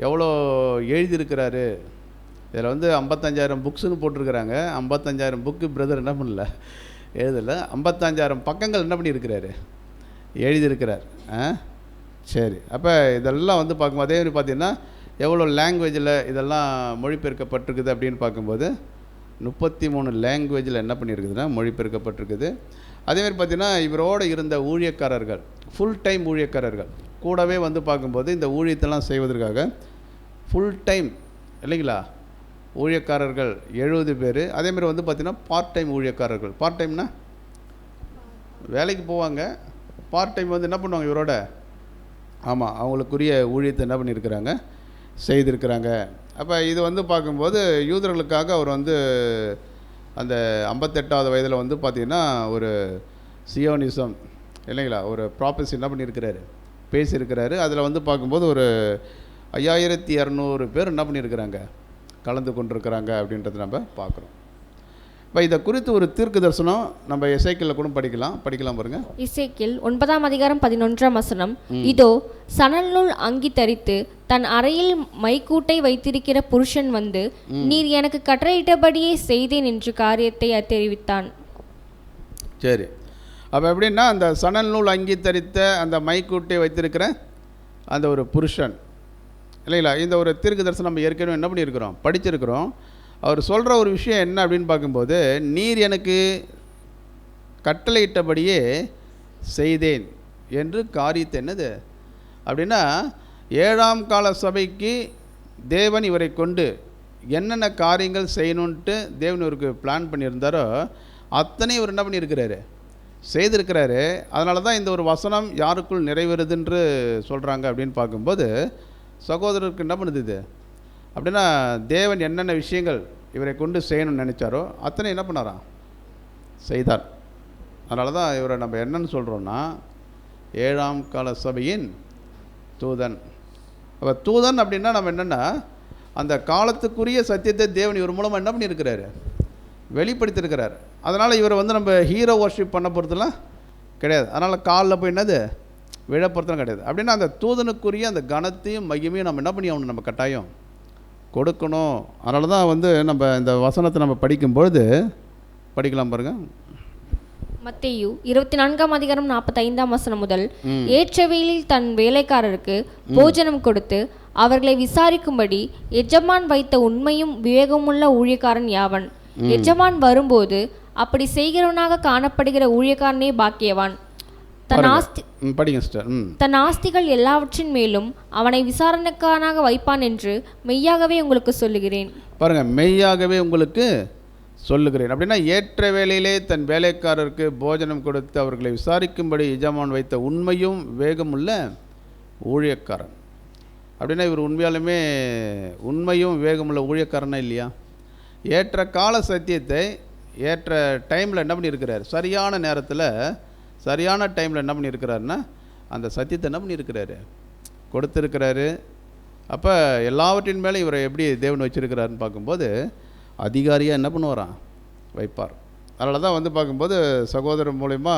எவ்வளோ எழுதியிருக்கிறாரு. இதில் வந்து 55,000 புக்ஸுன்னு போட்டிருக்கிறாங்க. 55,000 புக்கு பிரதர் என்ன பண்ணல, எழுதலை. 55,000 பக்கங்கள் என்ன பண்ணியிருக்கிறாரு, எழுதியிருக்கிறார். சரி, அப்போ இதெல்லாம் வந்து பார்க்கும்போது அதே மாதிரி பார்த்திங்கன்னா எவ்வளோ லாங்குவேஜில் இதெல்லாம் மொழிபெயர்க்கப்பட்டிருக்குது அப்படின்னு பார்க்கும்போது 33 லாங்குவேஜில் என்ன பண்ணியிருக்குதுன்னா மொழிபெயர்க்கப்பட்டிருக்குது. அதேமாதிரி பார்த்திங்கன்னா இவரோடு இருந்த ஊழியக்காரர்கள், ஃபுல் டைம் ஊழியக்காரர்கள் கூடவே வந்து பார்க்கும்போது இந்த ஊழியத்தெல்லாம் செய்வதற்காக ஃபுல் டைம், இல்லைங்களா, ஊழியக்காரர்கள் 70 பேர். அதேமாதிரி வந்து பார்த்திங்கன்னா பார்ட் டைம் ஊழியக்காரர்கள். பார்ட் டைம்னா வேலைக்கு போவாங்க, பார்ட் டைம் வந்து என்ன பண்ணுவாங்க இவரோட, ஆமாம், அவங்களுக்குரிய ஊழியத்தை என்ன பண்ணியிருக்கிறாங்க, செய்திருக்கிறாங்க. அப்போ இது வந்து பார்க்கும்போது யூதர்களுக்காக அவர் வந்து அந்த 58வது வயதில் வந்து பார்த்திங்கன்னா ஒரு சியோனிசம் இல்லைங்களா, ஒரு ப்ராப்பர்ஸ் என்ன பண்ணியிருக்கிறாரு, பேசியிருக்கிறாரு. அதில் வந்து பார்க்கும்போது ஒரு 5200 பேர் என்ன பண்ணியிருக்கிறாங்க, கலந்து கொண்டிருக்கிறாங்க அப்படின்றத நம்ம பார்க்குறோம். இப்போ இதை குறித்து ஒரு தீர்க்க தரிசனம் நம்ம எசேக்கியேலில் கூட படிக்கலாம் பாருங்க. எசேக்கியேல் 9ஆம் அதிகாரம் 11ஆம் வசனம். இதோ சணல் நூல் அங்கி தரித்து தன் அறையில் மைக்கூட்டை வைத்திருக்கிற புருஷன் வந்து, நீர் எனக்கு கட்டளையிட்டபடியே செய்தேன் என்று காரியத்தை தெரிவித்தான். சரி, அப்போ எப்படின்னா அந்த சணல் நூல் அங்கி தரித்த அந்த மைக்கூட்டை வைத்திருக்கிற அந்த ஒரு புருஷன் இல்லைங்களா, இந்த ஒரு தீர்க்க தரிசனம் நம்ம ஏற்கனவே என்ன பண்ணியிருக்கிறோம், படிச்சிருக்கிறோம். அவர் சொல்கிற ஒரு விஷயம் என்ன அப்படின்னு பார்க்கும்போது, நீர் எனக்கு கட்டளையிட்டபடியே செய்தேன் என்று காரியத்தை என்னது அப்படின்னா, 7ஆம் கால சபைக்கு தேவன் இவரை கொண்டு என்னென்ன காரியங்கள் செய்யணுன்ட்டு தேவன் இவருக்கு பிளான் பண்ணியிருந்தாரோ அத்தனை இவர் என்ன பண்ணியிருக்கிறாரு, செய்திருக்கிறாரு. அதனால தான் இந்த ஒரு வசனம் யாருக்குள் நிறைவேறுதுன்று சொல்கிறாங்க அப்படின்னு பார்க்கும்போது, சகோதரருக்கு என்ன பண்ணுது அப்படின்னா, தேவன் என்னென்ன விஷயங்கள் இவரை கொண்டு செய்யணும்னு நினச்சாரோ அத்தனை என்ன பண்ணாராம், செய்தார். அதனால தான் இவரை நம்ம என்னன்னு சொல்கிறோன்னா 7ஆம் கால சபையின் தூதன். அப்போ தூதன் அப்படின்னா நம்ம என்னென்னா, அந்த காலத்துக்குரிய சத்தியத்தை தேவன் இவர் மூலமாக என்ன பண்ணியிருக்கிறாரு, வெளிப்படுத்தியிருக்கிறார். அதனால் இவரை வந்து நம்ம ஹீரோ வர்ஷிப் பண்ண போகிறதுலாம் கிடையாது. அதனால் காலில் போய் என்னது விழப்படுத்தலாம் கிடையாது. அப்படின்னா அந்த தூதனுக்குரிய அந்த கனத்தையும் மகிமையும் நம்ம என்ன பண்ணி ஆகணும், நம்ம கட்டாயம் கொடுக்கணும். அதனால தான் வந்து நம்ம இந்த வசனத்தை நம்ம படிக்கும்பொழுது படிக்கலாம் பாருங்க. மத்தேயு 24ஆம் அதிகாரம் 45ஆம் வசனம் முதல். ஏற்றவேளையில் தன் வேலைக்காரருக்கு போஜனம் கொடுத்து அவர்களை விசாரிக்கும்படி எஜமான் வைத்த உண்மையும் விவேகமுள்ள ஊழியக்காரன் யாவன்? எஜமான் வரும்போது அப்படி செய்கிறவனாக காணப்படுகிற ஊழியக்காரனே பாக்கியவான். தன் ஆஸ்திகள் எல்லாவற்றின் மேலும் அவனை விசாரணைக்காரனாக வைப்பான் என்று மெய்யாகவே உங்களுக்கு சொல்லுகிறேன். பாருங்க, மெய்யாகவே உங்களுக்கு சொல்லுகிறேன் அப்படின்னா, ஏற்ற வேளையிலே தன் வேலைக்காரருக்கு போஜனம் கொடுத்து அவர்களை விசாரிக்கும்படி எஜமான் வைத்த உண்மையும் வேகமுள்ள ஊழியக்காரன் அப்படின்னா, இவர் உண்மையாலுமே உண்மையும் வேகமுள்ள ஊழியக்காரனா இல்லையா? ஏற்ற கால சத்தியத்தை ஏற்ற டைமில் என்ன பண்ணியிருக்கிறார், சரியான நேரத்தில் சரியான டைமில் என்ன பண்ணியிருக்கிறாருன்னா அந்த சத்தியத்தை என்ன பண்ணியிருக்கிறாரு, கொடுத்துருக்கிறாரு. அப்போ எல்லாவற்றின் மேலே இவரை எப்படி தேவன் வச்சுருக்கிறாருன்னு பார்க்கும்போது அதிகாரியாக என்ன பண்ணுவாராம், வைப்பார். அதனால தான் வந்து பார்க்கும்போது சகோதரர் மூலயமா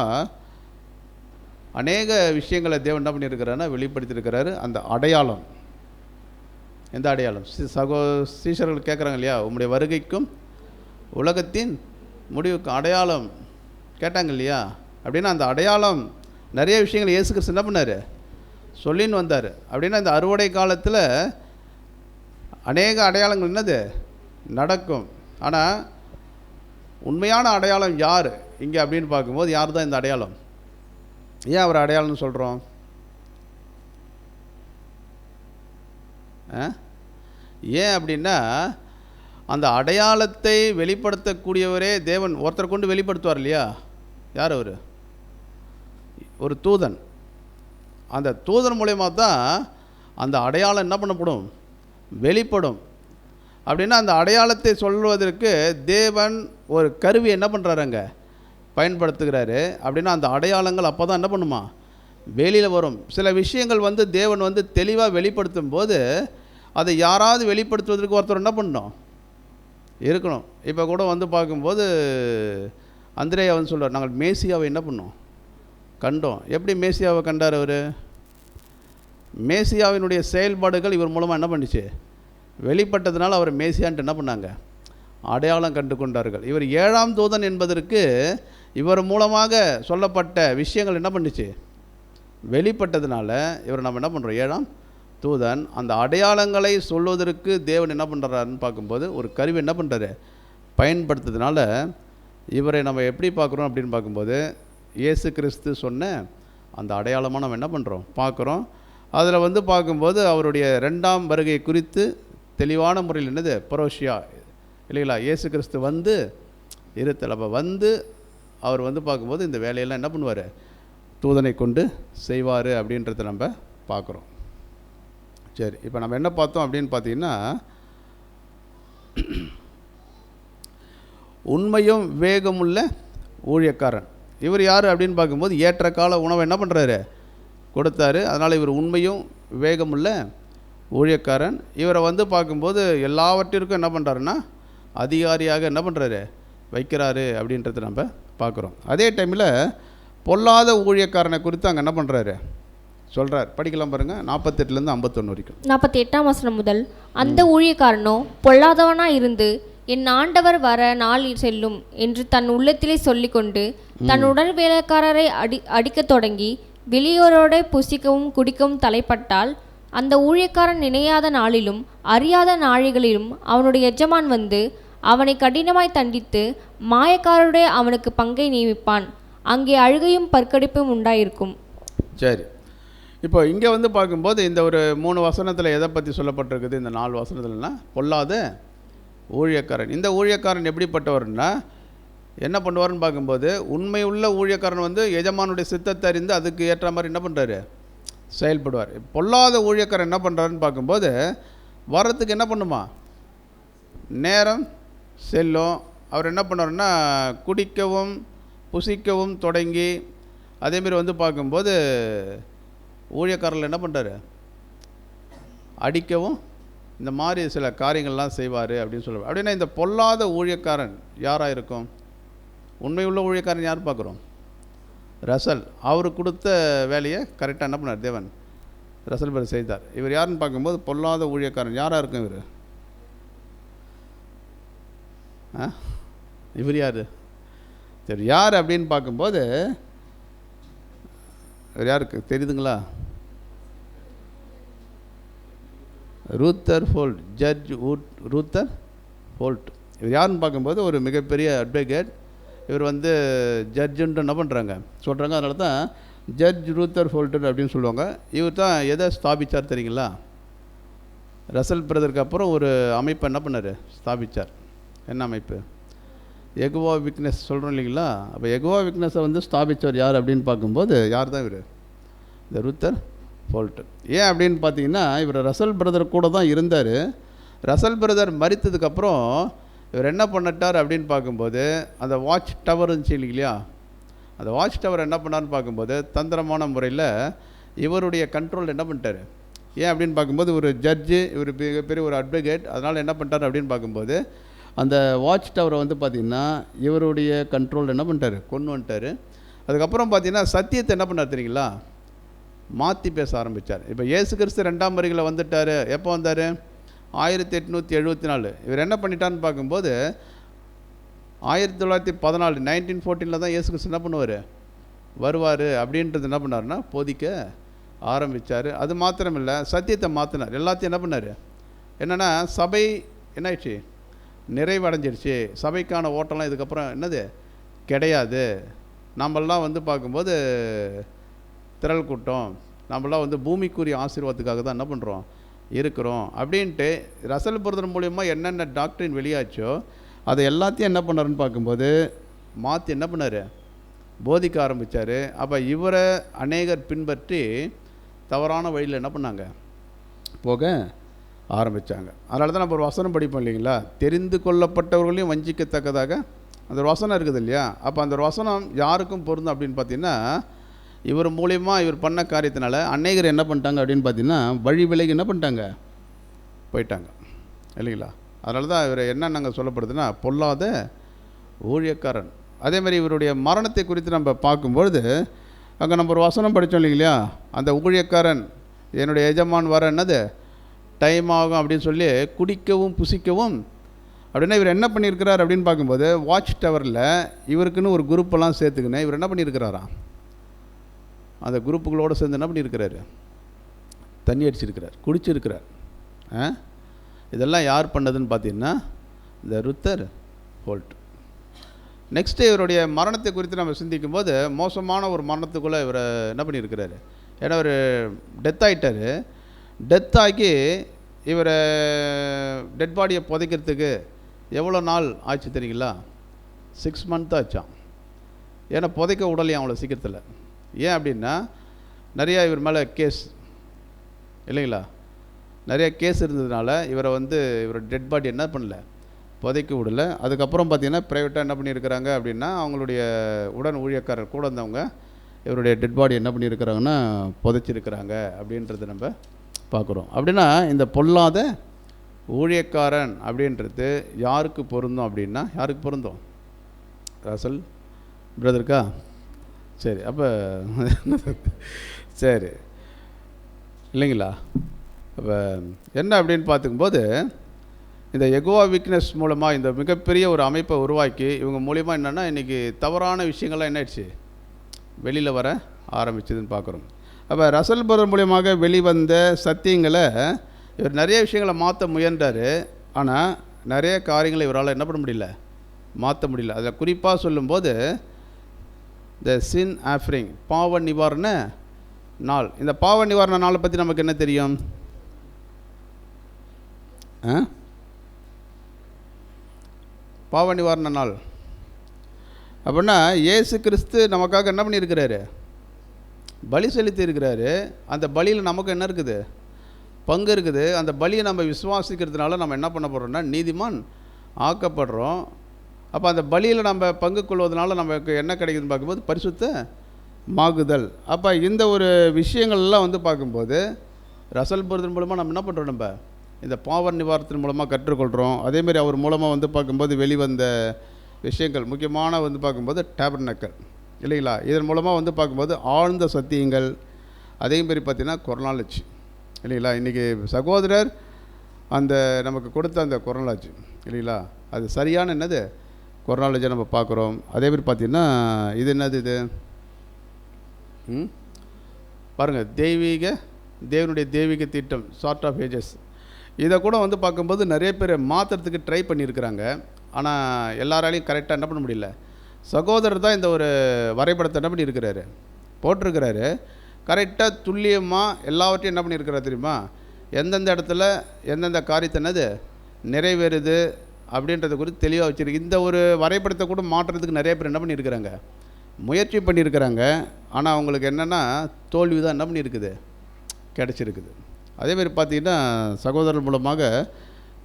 அநேக விஷயங்களை தேவன் என்ன பண்ணியிருக்கிறாருன்னா வெளிப்படுத்தியிருக்கிறாரு. அந்த அடையாளம், எந்த அடையாளம், சீஷர்கள் கேட்குறாங்க இல்லையா, உம்முடைய வருகைக்கும் உலகத்தின் முடிவுக்கும் அடையாளம் கேட்டாங்க இல்லையா. அப்படின்னா அந்த அடையாளம் நிறைய விஷயங்கள் இயேசு கிறிஸ்து என்ன பண்ணார், சொல்லின்னு வந்தார். அப்படின்னா இந்த அறுவடை காலத்தில் அநேக அடையாளங்கள் என்னது நடக்கும். ஆனால் உண்மையான அடையாளம் யார் இங்கே அப்படின்னு பார்க்கும்போது யார் தான் இந்த அடையாளம்? ஏன் அவர் அடையாளம்னு சொல்கிறோம்? ஏன் அப்படின்னா, அந்த அடையாளத்தை வெளிப்படுத்தக்கூடியவரே தேவன் ஒருத்தர் கொண்டு வெளிப்படுத்துவார் இல்லையா. யார் அவர்? ஒரு தூதன். அந்த தூதன் மூலயமா தான் அந்த அடையாளம் என்ன பண்ணப்படும், வெளிப்படும். அப்படின்னா அந்த அடையாளத்தை சொல்வதற்கு தேவன் ஒரு கருவி என்ன பண்ணுறாருங்க, பயன்படுத்துகிறாரு. அப்படின்னா அந்த அடையாளங்கள் அப்போ தான் என்ன பண்ணுமா, வெளியில் வரும். சில விஷயங்கள் வந்து தேவன் வந்து தெளிவாக வெளிப்படுத்தும் போது அதை யாராவது வெளிப்படுத்துவதற்கு ஒருத்தர் என்ன பண்ணணும், இருக்கணும். இப்போ கூட வந்து பார்க்கும்போது அந்திரேயா வந்து சொல்கிறார், நாங்கள் மேசியாவை என்ன பண்ணோம், கண்டோம். எப்படி மேசியாவை கண்டார் அவர்? மேசியாவினுடைய செயல்பாடுகள் இவர் மூலமாக என்ன பண்ணிச்சு, வெளிப்பட்டதுனால அவர் மேசியான்ட்டு என்ன பண்ணாங்க, அடையாளம் கண்டு கொண்டார்கள். இவர் 7ஆம் தூதன் என்பதற்கு இவர் மூலமாக சொல்லப்பட்ட விஷயங்கள் என்ன பண்ணிச்சு, வெளிப்பட்டதுனால இவர் நம்ம என்ன பண்ணுறோம், 7ஆம் தூதன். அந்த அடையாளங்களை சொல்வதற்கு தேவன் என்ன பண்ணுறாருன்னு பார்க்கும்போது ஒரு கருவி என்ன பண்ணுறாரு, பயன்படுத்துறதுனால இவரை நம்ம எப்படி பார்க்குறோம் அப்படின்னு பார்க்கும்போது இயேசு கிறிஸ்து சொன்ன அந்த அடையாளமாக நம்ம என்ன பண்ணுறோம், பார்க்குறோம். அதில் வந்து பார்க்கும்போது அவருடைய 2ஆம் வருகை குறித்து தெளிவான முறையில் என்னது, பரோஷியா இல்லைங்களா, இயேசு கிறிஸ்து வந்து இருத்தல். அப்போ வந்து அவர் வந்து பார்க்கும்போது இந்த வேலையெல்லாம் என்ன பண்ணுவார், தூதனை கொண்டு செய்வார் அப்படின்றத நம்ம பார்க்குறோம். சரி, இப்போ நம்ம என்ன பார்த்தோம் அப்படின்னு பார்த்தீங்கன்னா, உண்மையும் வேகமுள்ள ஊழியக்காரன். இவர் யார் அப்படின்னு பார்க்கும்போது ஏற்ற கால உணவை என்ன பண்ணுறாரு, கொடுத்தாரு. அதனால் இவர் உண்மையும் வேகமுள்ள ஊழியக்காரன். இவரை வந்து பார்க்கும்போது எல்லாவற்றிற்கும் என்ன பண்ணுறாருன்னா அதிகாரியாக என்ன பண்ணுறாரு, வைக்கிறாரு அப்படின்றத நம்ம பார்க்குறோம். அதே டைமில் பொல்லாத ஊழியக்காரனை குறித்து அங்கே என்ன பண்ணுறாரு சொல்கிறார். படிக்கலாம் பாருங்கள், 48லேருந்து 51 வரைக்கும். 48ஆம் வசனம் முதல், அந்த ஊழியக்காரனோ பொல்லாதவனாய் இருந்து என் ஆண்டவர் வர நாள் செல்லும் என்று தன் உள்ளத்திலே சொல்லிக்கொண்டு தன் உடன் வேலைக்காரரை அடிக்கத் தொடங்கி வெளியோரோட புசிக்கவும் குடிக்கவும் தலைப்பட்டால், அந்த ஊழியக்காரன் நினையாத நாளிலும் அறியாத நாழிகளிலும் அவனுடைய எஜமான் வந்து அவனை கடினமாய் தண்டித்து மாயக்காரருடைய அவனுக்கு பங்கை நியமிப்பான். அங்கே அழுகையும் பற்கடிப்பும் உண்டாயிருக்கும். சரி, இப்போ இங்கே வந்து பார்க்கும்போது இந்த ஒரு 3 வசனத்தில் எதை பற்றி சொல்லப்பட்டிருக்குது? இந்த 4 வசனத்துலனா பொல்லாத ஊழியக்காரன். இந்த ஊழியக்காரன் எப்படிப்பட்டவர்னா என்ன பண்ணுவார்னு பார்க்கும்போது, உண்மையுள்ள ஊழியக்காரன் வந்து எஜமானுடைய சித்தத்தை அறிந்து அதுக்கு ஏற்ற மாதிரி என்ன பண்ணுறாரு, செயல்படுவார். பொல்லாத ஊழியக்காரன் என்ன பண்ணுறாருன்னு பார்க்கும்போது, வர்றதுக்கு என்ன பண்ணுமா, நேரம் செல்லும். அவர் என்ன பண்ணுவார்னா குடிக்கவும் புசிக்கவும் தொடங்கி, அதேமாரி வந்து பார்க்கும்போது ஊழியக்காரர்கள் என்ன பண்ணுறாரு, அடிக்கவும் இந்த மாதிரி சில காரியங்கள்லாம் செய்வார் அப்படின்னு சொல்லுவார். அப்படின்னா இந்த பொல்லாத ஊழியக்காரன் யாராக இருக்கும்? உண்மையுள்ள ஊழியக்காரன் யார் பார்க்குறோம்? ரசல். அவர் கொடுத்த வேலையை கரெக்டாக என்ன பண்ணார் தேவன், ரசல் பேர் செய்தார். இவர் யாருன்னு பார்க்கும்போது பொல்லாத ஊழியக்காரன் யாராக இருக்கும்? இவர் யார்? சரி, யார் அப்படின்னு பார்க்கும்போது இவர் யாருக்கு தெரியுதுங்களா? ரூத்தர் ஃபோல்ட், ஜட்ஜ் ரூத்தர் ஃபோல்ட். இவர் யாருன்னு பார்க்கும்போது ஒரு மிகப்பெரிய அட்வொகேட். இவர் வந்து ஜட்ஜுன்ட்டு என்ன பண்ணுறாங்க சொல்கிறாங்க. அதனால தான் ஜட்ஜ் ரூத்தர் ஃபோல்ட்டு அப்படின்னு சொல்லுவாங்க. இவர் தான் எதை ஸ்தாபித்தார் தெரியுங்களா? ரசல் பிரதருக்கு அப்புறம் ஒரு அமைப்பை என்ன பண்ணார், ஸ்தாபித்தார். என்ன அமைப்பு? எகோவா விட்னஸ் சொல்கிறோம் இல்லைங்களா? அப்போ எகோவா விட்னஸை வந்து ஸ்தாபித்தவர் யார் அப்படின்னு பார்க்கும்போது யார் தான் இவர்? இந்த ரூத்தர் ஃபோல்ட்டு. ஏன் அப்படின்னு பார்த்தீங்கன்னா, இவர் ரசல் பிரதர் கூட தான் இருந்தார். ரசல் பிரதர் மரித்ததுக்கப்புறம் இவர் என்ன பண்ணிட்டார் அப்படின்னு பார்க்கும்போது, அந்த வாட்ச் டவர் இருந்துச்சு இல்லைங்களா, அந்த வாட்ச் டவர் என்ன பண்ணார்னு பார்க்கும்போது தந்திரமான முறையில் இவருடைய கண்ட்ரோல் என்ன பண்ணிட்டார். ஏன் அப்படின்னு பார்க்கும்போது ஒரு ஜட்ஜு, இவர் மிகப்பெரிய ஒரு அட்வொகேட். அதனால் என்ன பண்ணிட்டார் அப்படின்னு பார்க்கும்போது அந்த வாட்ச் டவரை வந்து பார்த்திங்கன்னா இவருடைய கண்ட்ரோல் என்ன பண்ணிட்டார், கொண்டு வந்துட்டார். அதுக்கப்புறம் பார்த்திங்கன்னா சத்தியத்தை என்ன பண்ணார் தெரியுங்களா, மாற்றி பேச ஆரம்பித்தார். இப்போ இயேசு கிறிஸ்து 2ஆம் வருகையில் வந்துட்டார். எப்போ வந்தார்? 1874. இவர் என்ன பண்ணிட்டார்னு பார்க்கும்போது 1914 1914 தான் இயேசு கிறிஸ்து என்ன பண்ணுவார், வருவார் அப்படின்றது என்ன பண்ணார்னா போதிக்க ஆரம்பித்தார். அது மாத்திரமில்லை, சத்தியத்தை மாற்றினார். எல்லாத்தையும் என்ன பண்ணார், என்னென்னா சபை என்னாயிடுச்சு, நிறைவடைஞ்சிருச்சு. சபைக்கான ஓட்டம்லாம் இதுக்கப்புறம் என்னது கிடையாது. நம்மளாம் வந்து பார்க்கும்போது திரள் கூட்டம், நம்மளாம் வந்து பூமிக்குரிய ஆசீர்வாதத்துக்காக தான் என்ன பண்ணுறோம் இருக்கிறோம் அப்படின்ட்டு ரசல் பிரதர் மூலிமா என்னென்ன டாக்டரின் வெளியாச்சோ அதை எல்லாத்தையும் என்ன பண்ணாருன்னு பார்க்கும்போது மாற்றி என்ன பண்ணார், போதிக்க ஆரம்பித்தார். அப்போ இவரை அநேகர் பின்பற்றி தவறான வழியில் என்ன பண்ணாங்க, போக ஆரம்பித்தாங்க. அதனால தான் நம்ம ஒரு வசனம் படிப்போம் இல்லைங்களா, தெரிந்து கொள்ளப்பட்டவர்களையும் வஞ்சிக்கத்தக்கதாக அந்த ஒரு வசனம் இருக்குது இல்லையா. அப்போ அந்த ஒரு வசனம் யாருக்கும் பொருந்தும் அப்படின்னு பார்த்தீங்கன்னா, இவர் மூலிமா இவர் பண்ண காரியத்தினால அநேகர் என்ன பண்ணிட்டாங்க அப்படின்னு பார்த்தீங்கன்னா வழி விலகி என்ன பண்ணிட்டாங்க, போயிட்டாங்க இல்லைங்களா. அதனால தான் இவர் என்ன நாங்கள் சொல்லப்படுதுன்னா பொல்லாத ஊழியக்காரன். அதேமாதிரி இவருடைய மரணத்தை குறித்து நம்ம பார்க்கும்பொழுது அங்கே நம்ம ஒரு வசனம் படித்தோம் இல்லைங்களா, அந்த ஊழியக்காரன் என்னுடைய எஜமான் வர என்னது டைம் ஆகும் அப்படின்னு சொல்லி குடிக்கவும் புசிக்கவும். அப்படின்னா இவர் என்ன பண்ணியிருக்கிறார் அப்படின்னு பார்க்கும்போது வாட்ச் டவரில் இவருக்குன்னு ஒரு குரூப்பெல்லாம் சேர்த்துக்கின்னு இவர் என்ன பண்ணியிருக்கிறாராம், அந்த குரூப்புகளோடு சேர்ந்து என்ன பண்ணியிருக்கிறாரு, தண்ணி அடிச்சிருக்கிறார், குடிச்சிருக்கிறார். இதெல்லாம் யார் பண்ணதுன்னு பார்த்தீங்கன்னா இந்த ரூத்தர் ஃபோல்ட். நெக்ஸ்ட்டு இவருடைய மரணத்தை குறித்து நம்ம சிந்திக்கும் போது மோசமான ஒரு மரணத்துக்குள்ளே இவர் என்ன பண்ணியிருக்கிறாரு, ஏன்னா அவர் டெத் ஆகிட்டார். டெத் ஆகி இவரை டெட் பாடியை புதைக்கிறதுக்கு எவ்வளோ நாள் ஆச்சு தெரியுங்களா? 6 மந்த் ஆச்சான். ஏன்னா புதைக்க உடலையும் அவ்வளோ சீக்கிரத்தில். ஏன் அப்படின்னா நிறையா இவர் மேலே கேஸ் இல்லைங்களா, நிறைய கேஸ் இருந்ததுனால இவரை வந்து இவரோட டெட் பாடி என்ன பண்ணல, புதைக்க விடல. அதுக்கப்புறம் பார்த்திங்கன்னா ப்ரைவேட்டாக என்ன பண்ணியிருக்கிறாங்க அப்படின்னா அவங்களுடைய உடன் ஊழியக்காரர் கூட இருந்தவங்க இவருடைய டெட் பாடி என்ன பண்ணியிருக்கிறாங்கன்னா புதைச்சிருக்கிறாங்க அப்படின்றத நம்ம பார்க்குறோம். அப்படின்னா இந்த பொல்லாத ஊழியக்காரன் அப்படின்றது யாருக்கு பொருந்தும் அப்படின்னா, யாருக்கு பொருந்தும்? ரசல் பிரதருக்கா? சரி, அப்போ சரி இல்லைங்களா? அப்போ என்ன அப்படின்னு பார்த்துக்கும்போது இந்த யெகோவா விட்னஸ் மூலமாக இந்த மிகப்பெரிய ஒரு அமைப்பை உருவாக்கி இவங்க மூலிமா என்னென்னா இன்றைக்கி தவறான விஷயங்கள்லாம் என்ன ஆயிடுச்சு, வெளியில் வர ஆரம்பிச்சதுன்னு பார்க்குறோம். அப்போ ரசல் பிரதர் மூலியமாக வெளிவந்த சத்தியங்களை இவர் நிறைய விஷயங்களை மாற்ற முயன்றார். ஆனால் நிறைய காரியங்களை இவரால் என்ன பண்ண முடியல, மாற்ற முடியல. அதில் குறிப்பாக சொல்லும்போது இந்த சின் ஆஃபரிங், பாவ நிவாரண நாள். இந்த பாவ நிவாரண நாளை பற்றி நமக்கு என்ன தெரியும்? பாவ நிவாரண நாள் அப்படின்னா இயேசு கிறிஸ்து நமக்காக என்ன பண்ணியிருக்கிறாரு, பலி செலுத்தி இருக்கிறாரு. அந்த பலியில் நமக்கு என்ன இருக்குது, பங்கு இருக்குது. அந்த பலியை நம்ம விசுவாசிக்கிறதுனால நம்ம என்ன பண்ண போகிறோம்னா நீதிமான் ஆக்கப்படுறோம். அப்போ அந்த பலியில் நம்ம பங்கு கொள்வதனால நமக்கு என்ன கிடைக்குதுன்னு பார்க்கும்போது பரிசுத்த மாகுதல். அப்போ இந்த ஒரு விஷயங்கள்லாம் வந்து பார்க்கும்போது ரசல் பிரதர் மூலமாக நம்ம என்ன பண்ணுறோம், நம்ம இந்த பாவ நிவாரணத்தின் மூலமாக கற்றுக்கொள்கிறோம். அதேமாதிரி அவர் மூலமாக வந்து பார்க்கும்போது வெளிவந்த விஷயங்கள் முக்கியமான வந்து பார்க்கும்போது டேபர்னக்கல் இல்லைங்களா, இதன் மூலமாக வந்து பார்க்கும்போது ஆழ்ந்த சத்தியங்கள். அதேமாதிரி பார்த்திங்கன்னா கொரோனாலஜி இல்லைங்களா, இன்றைக்கி சகோதரர் அந்த நமக்கு கொடுத்த அந்த கொரோனாலஜி இல்லைங்களா, அது சரியான என்னது கொரோனாலஜியை நம்ம பார்க்குறோம். அதேமாதிரி பார்த்திங்கன்னா இது என்னது, இது பாருங்கள், தேவனுடைய தெய்வீக திட்டம் சார்ட் ஆஃப் ஏஜஸ். இதை கூட வந்து பார்க்கும்போது நிறைய பேர் மாற்றுறதுக்கு ட்ரை பண்ணியிருக்கிறாங்க. ஆனால் எல்லாராலையும் கரெக்டாக என்ன பண்ண முடியல. சகோதரர் தான் இந்த ஒரு வரைபடத்தை என்ன பண்ணியிருக்கிறாரு, போட்டிருக்கிறாரு. கரெக்டாக துல்லியமாக எல்லாவற்றையும் என்ன பண்ணியிருக்கிறார் தெரியுமா, எந்தெந்த இடத்துல எந்தெந்த காரியத்தை என்னது நிறைவேறுது அப்படின்றத குறித்து தெளிவாக வச்சுருக்கு. இந்த ஒரு வரைபடத்தை கூட மாற்றுறதுக்கு நிறைய பேர் என்ன பண்ணியிருக்கிறாங்க, முயற்சி பண்ணியிருக்கிறாங்க. ஆனால் அவங்களுக்கு என்னென்னா தோல்வி தான் என்ன பண்ணியிருக்குது, கிடச்சிருக்குது. அதேமாதிரி பார்த்திங்கன்னா சகோதரர் மூலமாக